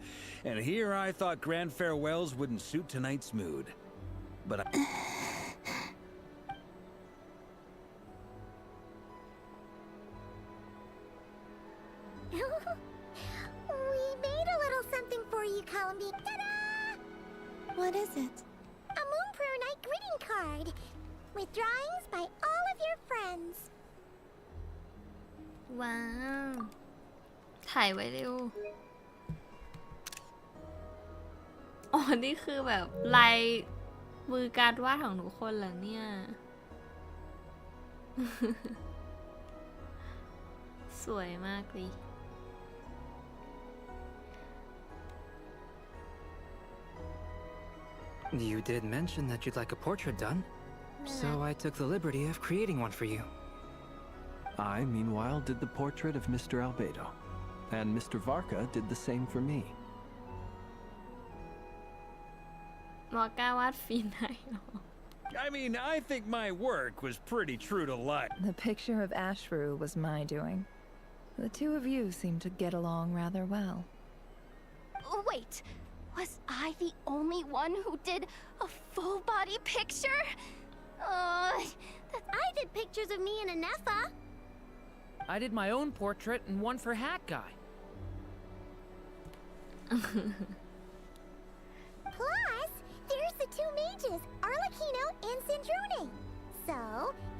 And here I thought grand farewells wouldn't suit tonight's mood. But I... We made a little something for you, Columbine. Ta-da! What is it? A Moon Prayer Night greeting card with drawings by all of your friends. ว้าว ถ่ายไว้เร็ว อ๋อ นี่คือแบบลายมือการวาดของทุกคนเหรอเนี่ย สวยมากเลย You did mention that you'd like a portrait done, so I took the liberty of creating one for you. I, meanwhile, did the portrait of Mr. Albedo, and Mr. Varka did the same for me. มอก้าวาดฟินให้เหรอ I mean, I think my work was pretty true to life. The picture of Ashru was my doing. The two of you seem to get along rather well. Wait, was I the only one who did a full body picture? I did pictures of me and Anefa. I did my own portrait and one for Hat Guy. Plus, there's the two mages, Arlecchino and Sandrone. So,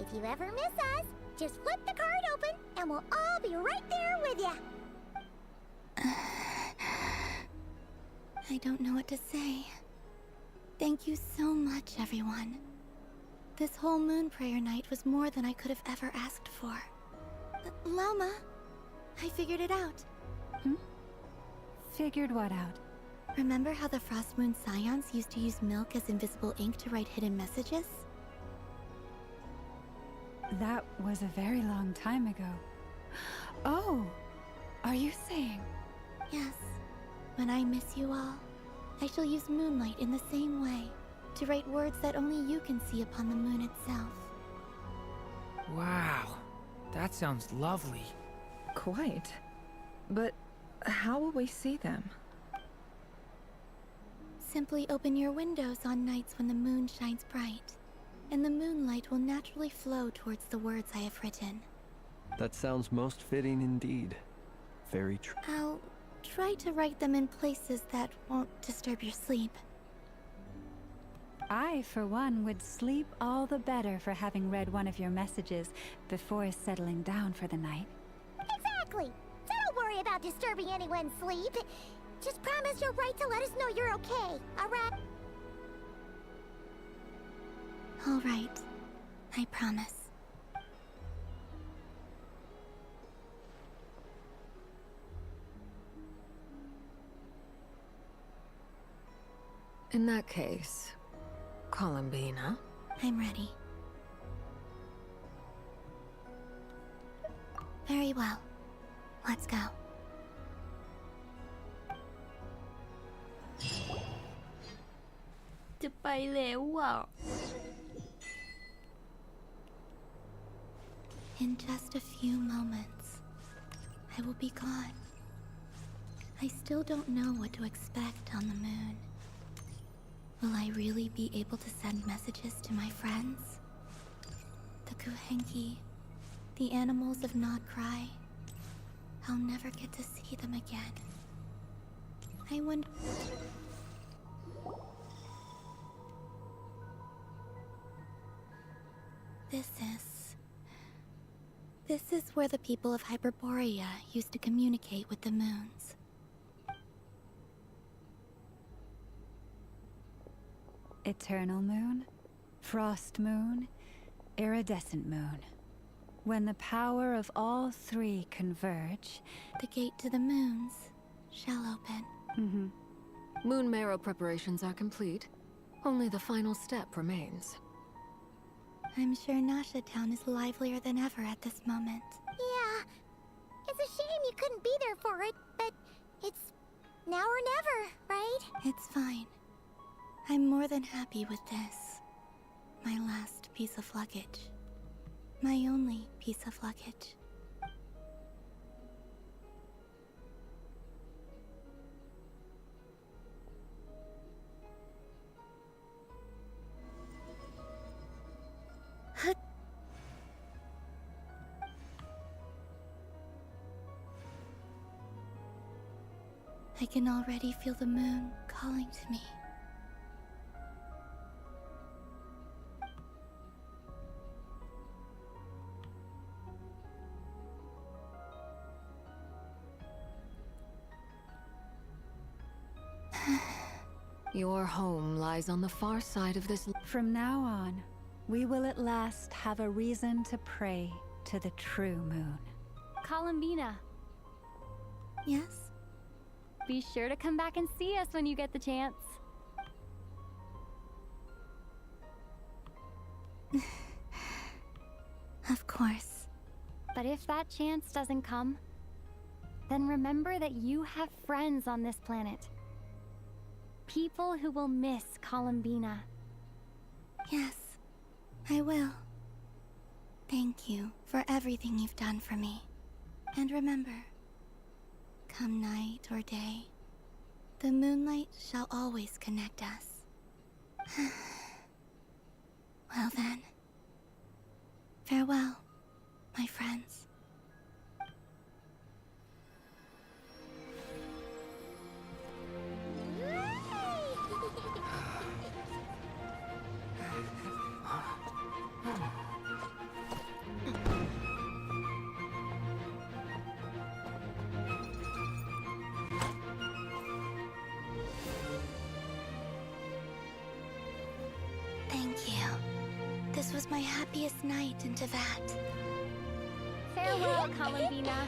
if you ever miss us, just flip the card open and we'll all be right there with you. I don't know what to say. Thank you so much, everyone. This whole moon prayer night was more than I could have ever asked for. Lauma, I figured it out. Figured what out? Remember how the Frost Moon Scions used to use milk as invisible ink to write hidden messages? That was a very long time ago. Oh, are you saying? Yes. When I miss you all, I shall use moonlight in the same way to write words that only you can see upon the moon itself. Wow, that sounds lovely. Quite. But how will we see them? Simply open your windows on nights when the moon shines bright, and the moonlight will naturally flow towards the words I have written. That sounds most fitting indeed. Very true. I'll try to write them in places that won't disturb your sleep. I, for one, would sleep all the better for having read one of your messages before settling down for the night. Exactly. So don't worry about disturbing anyone's sleep. Just promise you'll write to let us know you're okay, alright? All right. I promise. In that case, Columbina? I'm ready. Very well. Let's go. ไปแล้วอ่ะ In just a few moments, I will be gone. I still don't know what to expect on the moon. Will I really be able to send messages to my friends? The Kuhenki, the animals of Not Cry. I'll never get to see them again. I wonder... This is where the people of Hyperborea used to communicate with the moons. Eternal moon, frost moon, iridescent moon. When the power of all three converge, the gate to the moons shall open. Moon marrow preparations are complete. Only the final step remains. I'm sure Nasha Town is livelier than ever at this moment. Yeah. It's a shame you couldn't be there for it, but it's now or never, right? It's fine. I'm more than happy with this. My last piece of luggage. My only piece of luggage. I can already feel the moon calling to me. Your home lies on the far side of this. From now on, we will at last have a reason to pray to the true moon. Columbina. Yes? Be sure to come back and see us when you get the chance. Of course. But if that chance doesn't come, then remember that you have friends on this planet. People who will miss Columbina. Yes, I will. Thank you for everything you've done for me. And remember, come night or day, the moonlight shall always connect us. Well then, farewell, my friends. Thank you. This was my happiest night in Teyvat. Farewell, Columbina.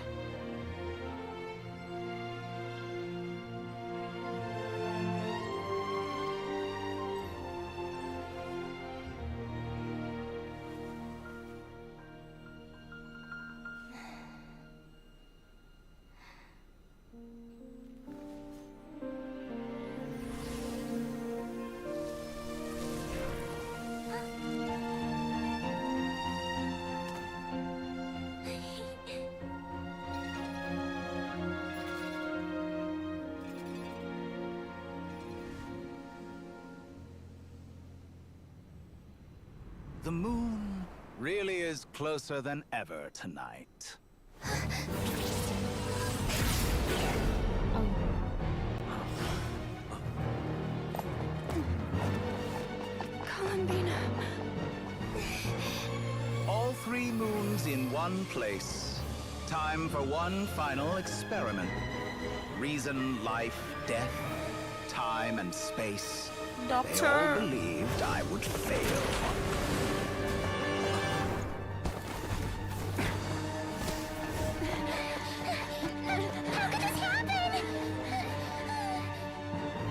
The moon really is closer than ever tonight. Columbina. All three moons in one place. Time for one final experiment. Reason, life, death, time, and space. They all Doctor. believed I would fail.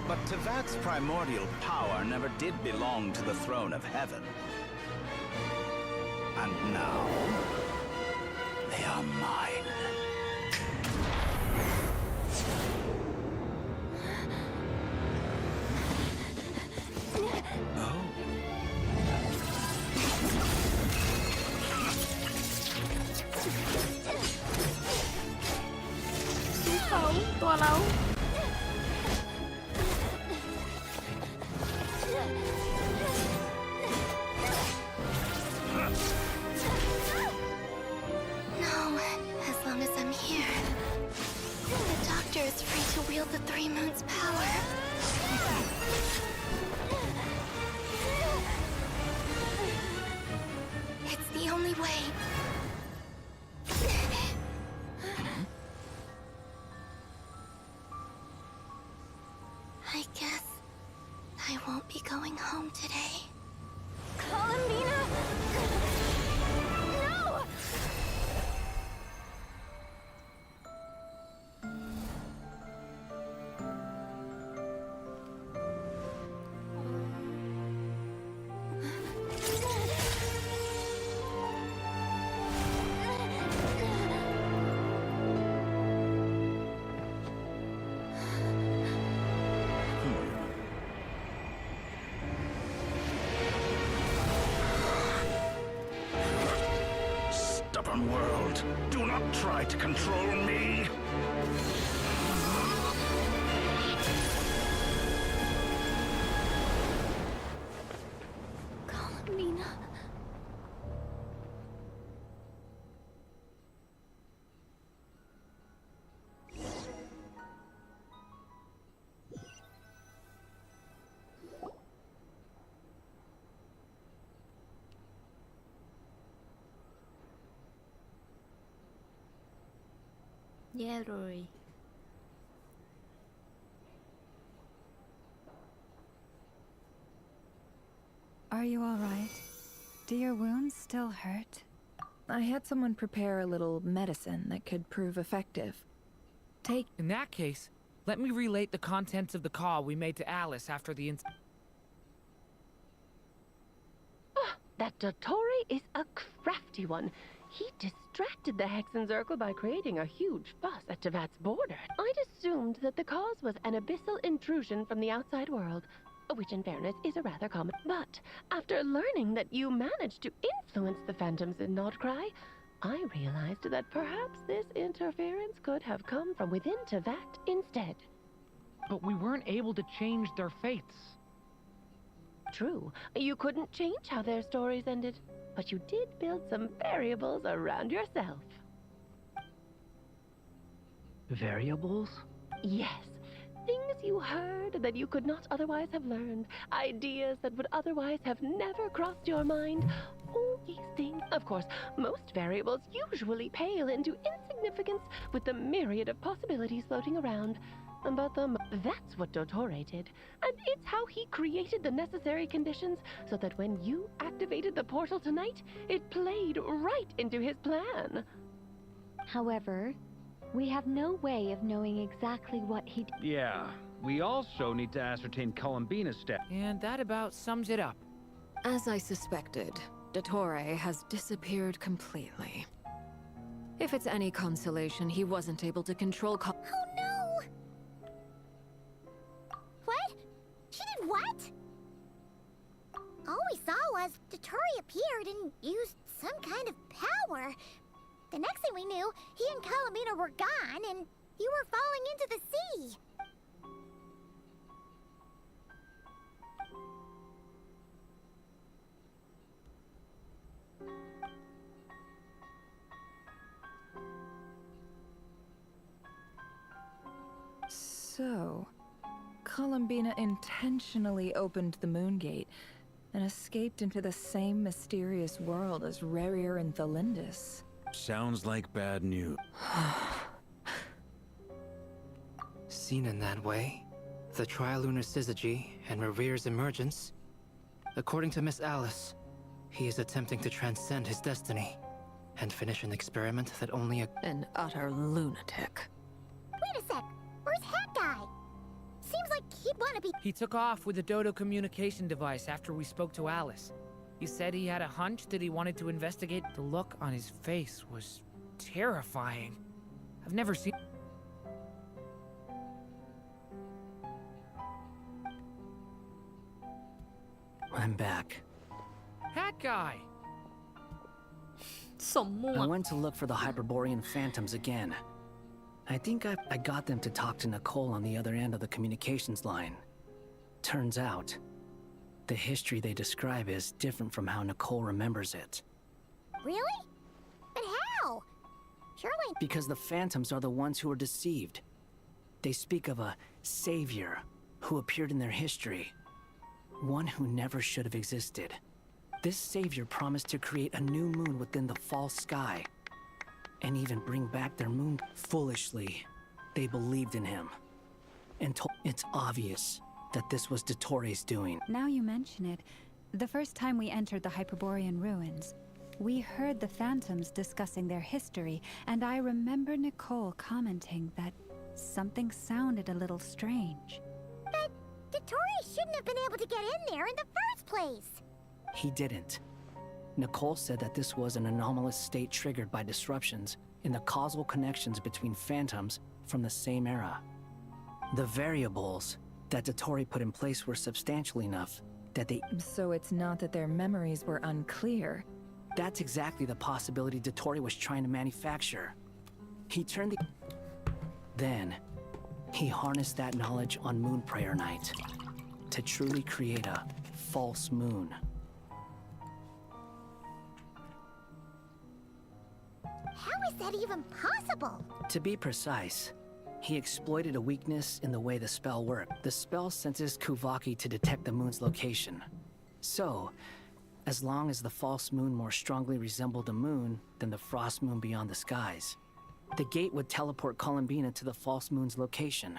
But Teyvat's primordial power never did belong to the throne of heaven. And now, they are mine. ตัวเรา No, as long as I'm here. The doctor is free to wield the Three Moons' power. It's the only way. I guess I won't be going home today. Columbina! No! Stubborn world, do not try to control me. Columbina. Yeah, Rory. Are you all right? Do your wounds still hurt? I had someone prepare a little medicine that could prove effective. Take. In that case, let me relate the contents of the call we made to Alice after the incident. That Dottore is a crafty one. He distracted the Hexenzirkel by creating a huge fuss at Tevat's border. I'd assumed that the cause was an abyssal intrusion from the outside world, which in fairness is a rather common. But after learning that you managed to influence the phantoms in Nordcry, I realized that perhaps this interference could have come from within Tevat instead. But we weren't able to change their fates. True, you couldn't change how their stories ended, but you did build some variables around yourself. Variables? Yes. Things you heard that you could not otherwise have learned. Ideas that would otherwise have never crossed your mind. All these things. Of course, most variables usually pale into insignificance with the myriad of possibilities floating around. But that's what Dottore did. And it's how he created the necessary conditions so that when you activated the portal tonight, it played right into his plan. However, we have no way of knowing exactly what he did. Yeah, we also need to ascertain Columbina's step. And that about sums it up. As I suspected, Dottore has disappeared completely. If it's any consolation, he wasn't able to control Oh no! What? She did what? All we saw was Dottore appeared and used some kind of power. The next thing we knew, he and Columbina were gone, and you were falling into the sea. So, Columbina intentionally opened the Moon Gate and escaped into the same mysterious world as Rerir and Thalindis. Sounds like bad news. Seen in that way, the trilunar syzygy and Rerir's emergence. According to Miss Alice, he is attempting to transcend his destiny and finish an experiment that only an utter lunatic. Wait a sec. Where's Hat Guy? Seems like he'd want to be. He took off with the Dodo communication device after we spoke to Alice. He said he had a hunch that he wanted to investigate. The look on his face was terrifying. I've never seen... I'm back. Hat Guy! I went to look for the Hyperborean phantoms again. I think I got them to talk to Nicole on the other end of the communications line. Turns out, the history they describe is different from how Nicole remembers it. Really? But how? Surely. Because the phantoms are the ones who are deceived. They speak of a savior who appeared in their history. One who never should have existed. This savior promised to create a new moon within the false sky. And even bring back their moon. Foolishly, they believed in him. And it's obvious that this was Dottore doing. Now you mention it, the first time we entered the Hyperborean ruins, we heard the phantoms discussing their history, and I remember Nicole commenting that something sounded a little strange. But Dottore shouldn't have been able to get in there in the first place. He didn't. Nicole said that this was an anomalous state triggered by disruptions in the causal connections between phantoms from the same era. The variables that Dottore put in place were substantial enough that they... So it's not that their memories were unclear. That's exactly the possibility Dottore was trying to manufacture. He turned the... Then, he harnessed that knowledge on Moon Prayer Night to truly create a false moon. How is that even possible? To be precise, he exploited a weakness in the way the spell worked. The spell senses Kuvaki to detect the moon's location. So, as long as the false moon more strongly resembled a moon than the frost moon beyond the skies, the gate would teleport Columbina to the false moon's location.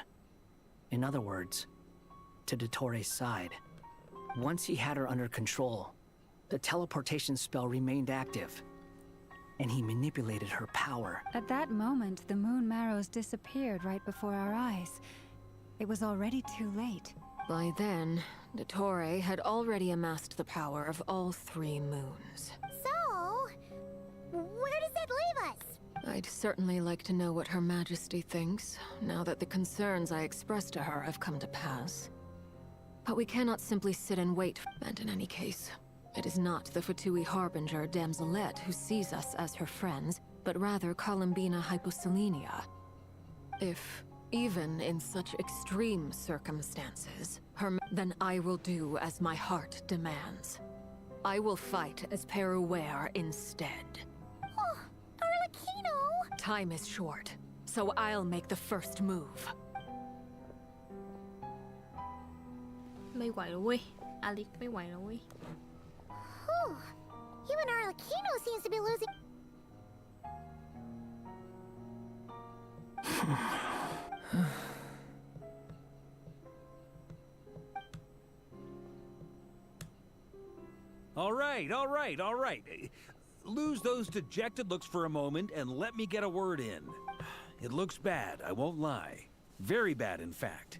In other words, to Dottore's side. Once he had her under control, the teleportation spell remained active, and he manipulated her power. At that moment, the moon marrows disappeared right before our eyes. It was already too late. By then, Dottore had already amassed the power of all 3 moons. So, where does that leave us? I'd certainly like to know what Her Majesty thinks, now that the concerns I expressed to her have come to pass. But we cannot simply sit and wait, and in any case, it is not the Fatui Harbinger Damselette who sees us as her friends, but rather Columbina Hyposelenia. If, even in such extreme circumstances, then I will do as my heart demands. I will fight as Peruware instead. Oh, Arlecchino! Time is short, so I'll make the first move. ไม่ไหวแล้วเว้ยอาลิกไม่ไหวแล้วเว้ย Whew. Even Arlecchino seems to be losing. All right. Lose those dejected looks for a moment and let me get a word in. It looks bad, I won't lie. Very bad, in fact.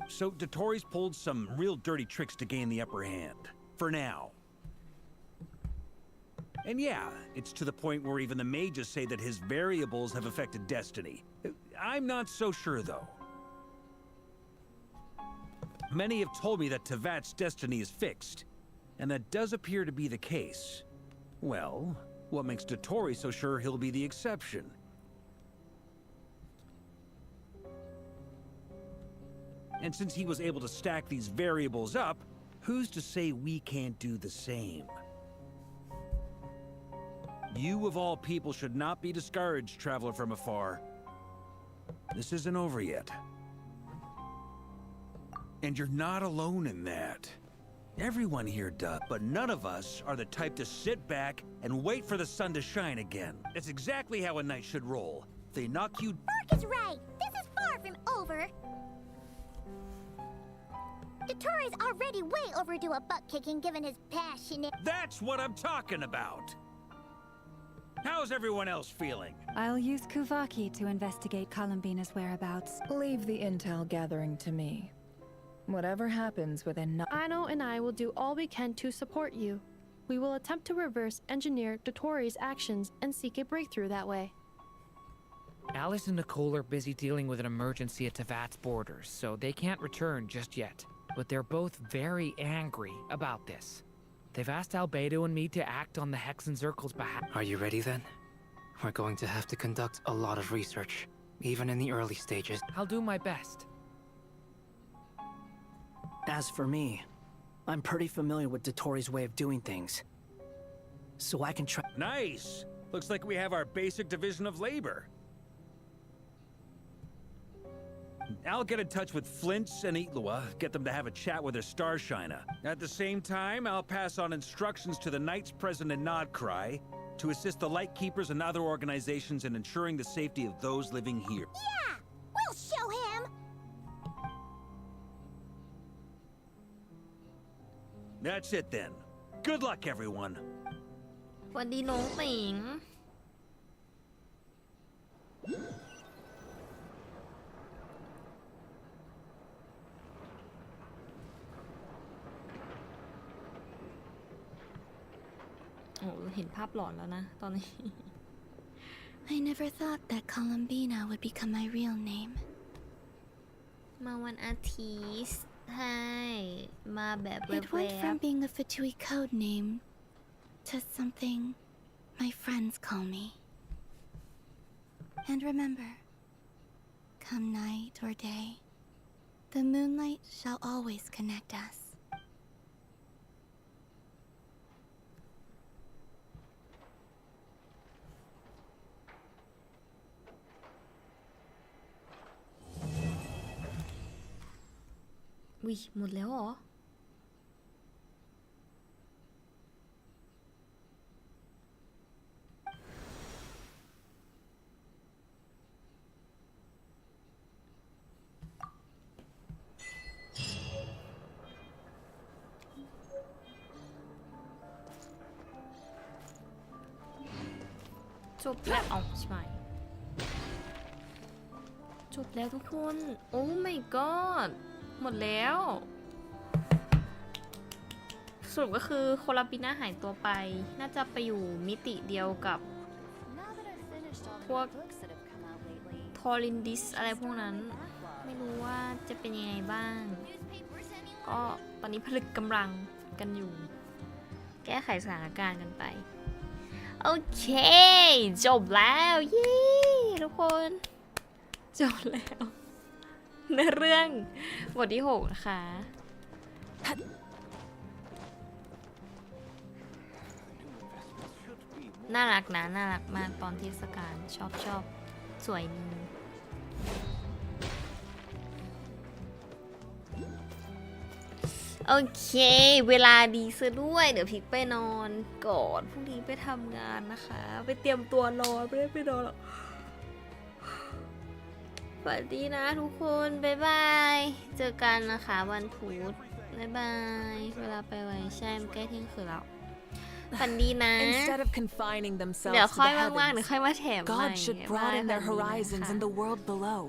So Dottore's pulled some real dirty tricks to gain the upper hand. For now. And yeah, it's to the point where even the mages say that his variables have affected destiny. I'm not so sure, though. Many have told me that Tevat's destiny is fixed, and that does appear to be the case. Well, what makes Dottore so sure he'll be the exception? And since he was able to stack these variables up, who's to say we can't do the same? You of all people should not be discouraged, traveler from afar. This isn't over yet. And you're not alone in that. Everyone here does, but none of us are the type to sit back and wait for the sun to shine again. That's exactly how a knight should roll. They knock you— Mark is right! This is far from over! Dottore's already way overdue a butt-kicking given his passionate— That's what I'm talking about! How's everyone else feeling? I'll use Kuvaki to investigate Columbina's whereabouts. Leave the intel gathering to me. Whatever happens within— Ano and I will do all we can to support you. We will attempt to reverse engineer Dottore's actions and seek a breakthrough that way. Alice and Nicole are busy dealing with an emergency at Tevat's borders, so they can't return just yet. But they're both very angry about this. They've asked Albedo and me to act on the Hexen Circle's behalf. Are you ready then? We're going to have to conduct a lot of research. even in the early stages. I'll do my best. As for me, I'm pretty familiar with Dotori's way of doing things. So I can try. Nice! Looks like we have our basic division of labor. I'll get in touch with Flint's and Itlua, get them to have a chat with their Starshiner. At the same time, I'll pass on instructions to the Knights present in Nodcry to assist the Lightkeepers and other organizations in ensuring the safety of those living here. Yeah! We'll show him! That's it then. Good luck, everyone. สวัสดีน้องติงโอ้เห็นภาพหลอนแล้วนะตอนนี้ I never thought that Columbina would become my real name. มาวันอาทิตย์ใช่มาแบบแว It went บ from being a Fatui code name to something my friends call me. And remember, come night or day, the moonlight shall always connect us. Ui, หมดแล้วเหรอจบแล้วเอาใช่ไหมจบแล้วทุกคนโอ้ my god หมดแล้วสรุปก็คือโคลาปิน่าหายตัวไปน่าจะไปอยู่มิติเดียวกับพวกทอรินดิสอะไรพวกนั้นไม่รู้ว่าจะเป็นยังไงบ้างก็ตอนนี้ผลึกกำลังกันอยู่แก้ไขสถานการณ์กันไปโอเคจบแล้วเย้ทุกคนจบแล้วในเรื่องบทที่ 6นะคะน่ารักนะน่ารักมากตอนเทศกาลชอบสวยดีโอเคเวลาดีซะด้วยเดี๋ยวพิกไปนอนก่อนพรุ่งนี้ไปทำงานนะคะไปเตรียมตัวนอนไม่ได้ไปนอนหรอกสวัสดีนะทุกคนบ๊ายบายเจอกันนะคะวันพุธบ๊ายบายเวลาไปไวใช่ใกล้เที่ยงคืนแล้วฝันดีนะ Instead of confining themselves เดี๋ยว to ค่อย the ว่างๆ heavens, เดี๋ยวค่อยมาแถมใหม่ God should broaden their horizons in the world below.